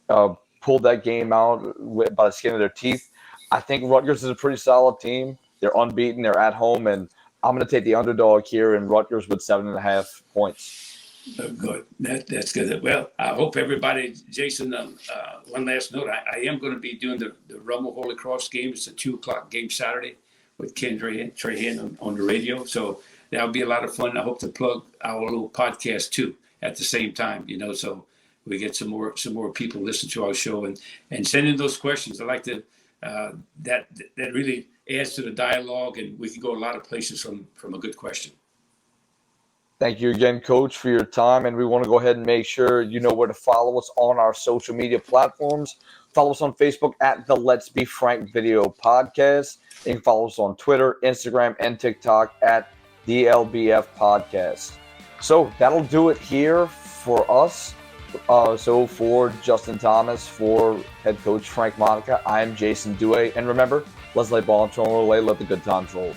Pulled that game out by the skin of their teeth. I think Rutgers is a pretty solid team. They're unbeaten. They're at home, and I'm going to take the underdog here in Rutgers with 7.5 points. Good. That's good. Well, I hope everybody, Jason, one last note. I am going to be doing the Rummel Holy Cross game. It's a 2:00 game Saturday with Ken Trahan on the radio. So that'll be a lot of fun. I hope to plug our little podcast too at the same time, so we get some more people listen to our show and send in those questions. I like to, that really adds to the dialogue, and we can go a lot of places from a good question. Thank you again, Coach, for your time. And we want to go ahead and make sure you know where to follow us on our social media platforms. Follow us on Facebook at the Let's Be Frank Video Podcast. You can follow us on Twitter, Instagram, and TikTok at the LBF Podcast. So that'll do it here for us. So for Justin Thomas, for head coach Frank Monica, I'm Jason Duhe. And remember, let's lay ball and let the good times roll.